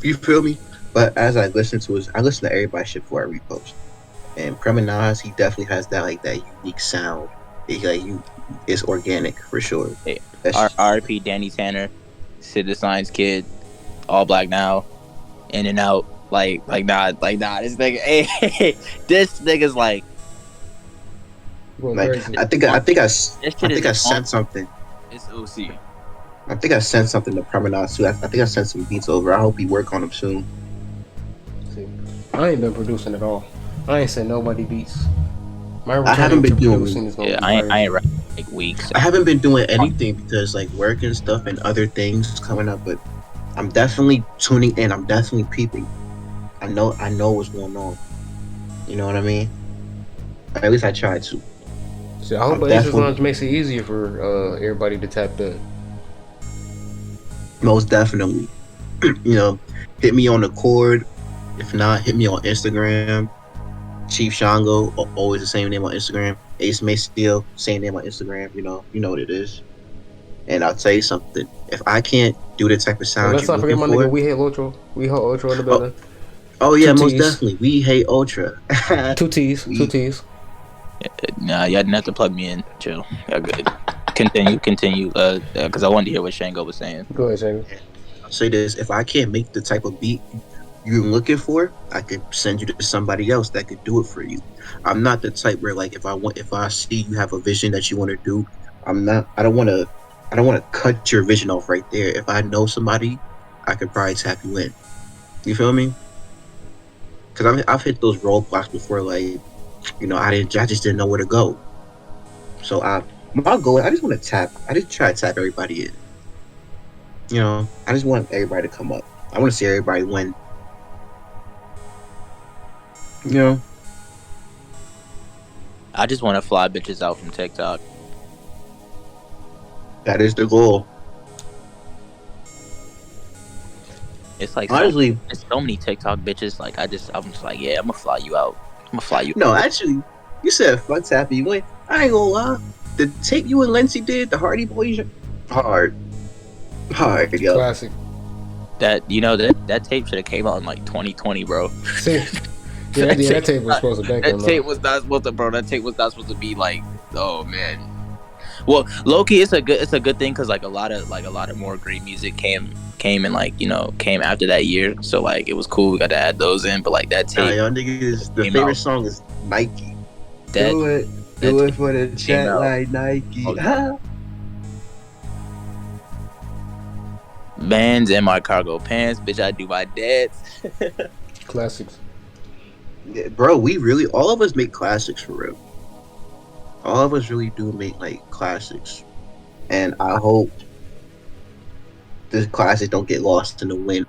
You feel me? But as I listen to everybody's shit before I repost. And Premanaz, he definitely has that unique sound. it's organic for sure. Hey, That's R.I.P. Danny Tanner, Sid the Science Kid, All Black Now, In and Out. Like nah. This nigga, hey, this nigga's like, Going like crazy. this shit I think I is sent something. It's OC. I think I sent something to Promenade too. I think I sent some beats over. I hope he work on them soon. See, I ain't been producing at all. I ain't sent nobody beats. My I haven't return been to doing. producing is gonna Yeah, be I crazy. ain't rapping like weeks. I haven't been doing anything because like work and stuff and other things coming up. But I'm definitely tuning in. I'm definitely peeping. I know what's going on. You know what I mean? Or at least I try to. See, I hope I'm Ace's definitely- Lounge makes it easier for everybody to tap in. Most definitely. You know, hit me on the cord. If not, hit me on Instagram. ChiefShango, always the same name on Instagram. AceMaceo, same name on Instagram. You know what it is. And I'll tell you something. If I can't do the type of And sound let's you're not forget looking my nigga. for, We hate Ultra. We hate Ultra in the building. oh yeah, Two most T's. definitely. We hate Ultra. Two T's. We- Two T's. Nah, y'all didn't have to plug me in. Chill. Y'all good. Continue. Because I wanted to hear what Shango was saying. Go ahead, Shango. I'll say this: if I can't make the type of beat you're looking for, I could send you to somebody else that could do it for you. I'm not the type where like if I see you have a vision that you want to do, I don't want to cut your vision off right there. If I know somebody, I could probably tap you in. You feel me? Because I've hit those roadblocks before. Like, you know, I just didn't know where to go. So my goal, I just want to tap. I just try to tap everybody in. You know, I just want everybody to come up. I want to see everybody win. You know, I just want to fly bitches out from TikTok. that is the goal. It's like Honestly, it's so many TikTok bitches. Like I'm just like, yeah, I'm gonna fly you out. I'm gonna fly you. no, actually, you said fuck tapping. You went. I ain't gonna lie. The tape you and Lindsay did, the Hardy Boys, hard, yo. Classic. That that tape should have came out in like 2020, bro. See, yeah, that tape was supposed to bank That on tape was not supposed to, bro. That tape was not supposed to be like, oh man. Well, low-key, it's a good thing because like a lot of more great music came and like came after that year. So like it was cool. We got to add those in, but like that tape. Y'all niggas, the came favorite out. song is Nike. That, do it tape for the chat out. like Nike. Oh, Bands in my cargo pants, bitch. I do my dance. Classics. Yeah, bro, we really all of us make classics for real. All of us really do make like classics, and I hope the classics don't get lost in the wind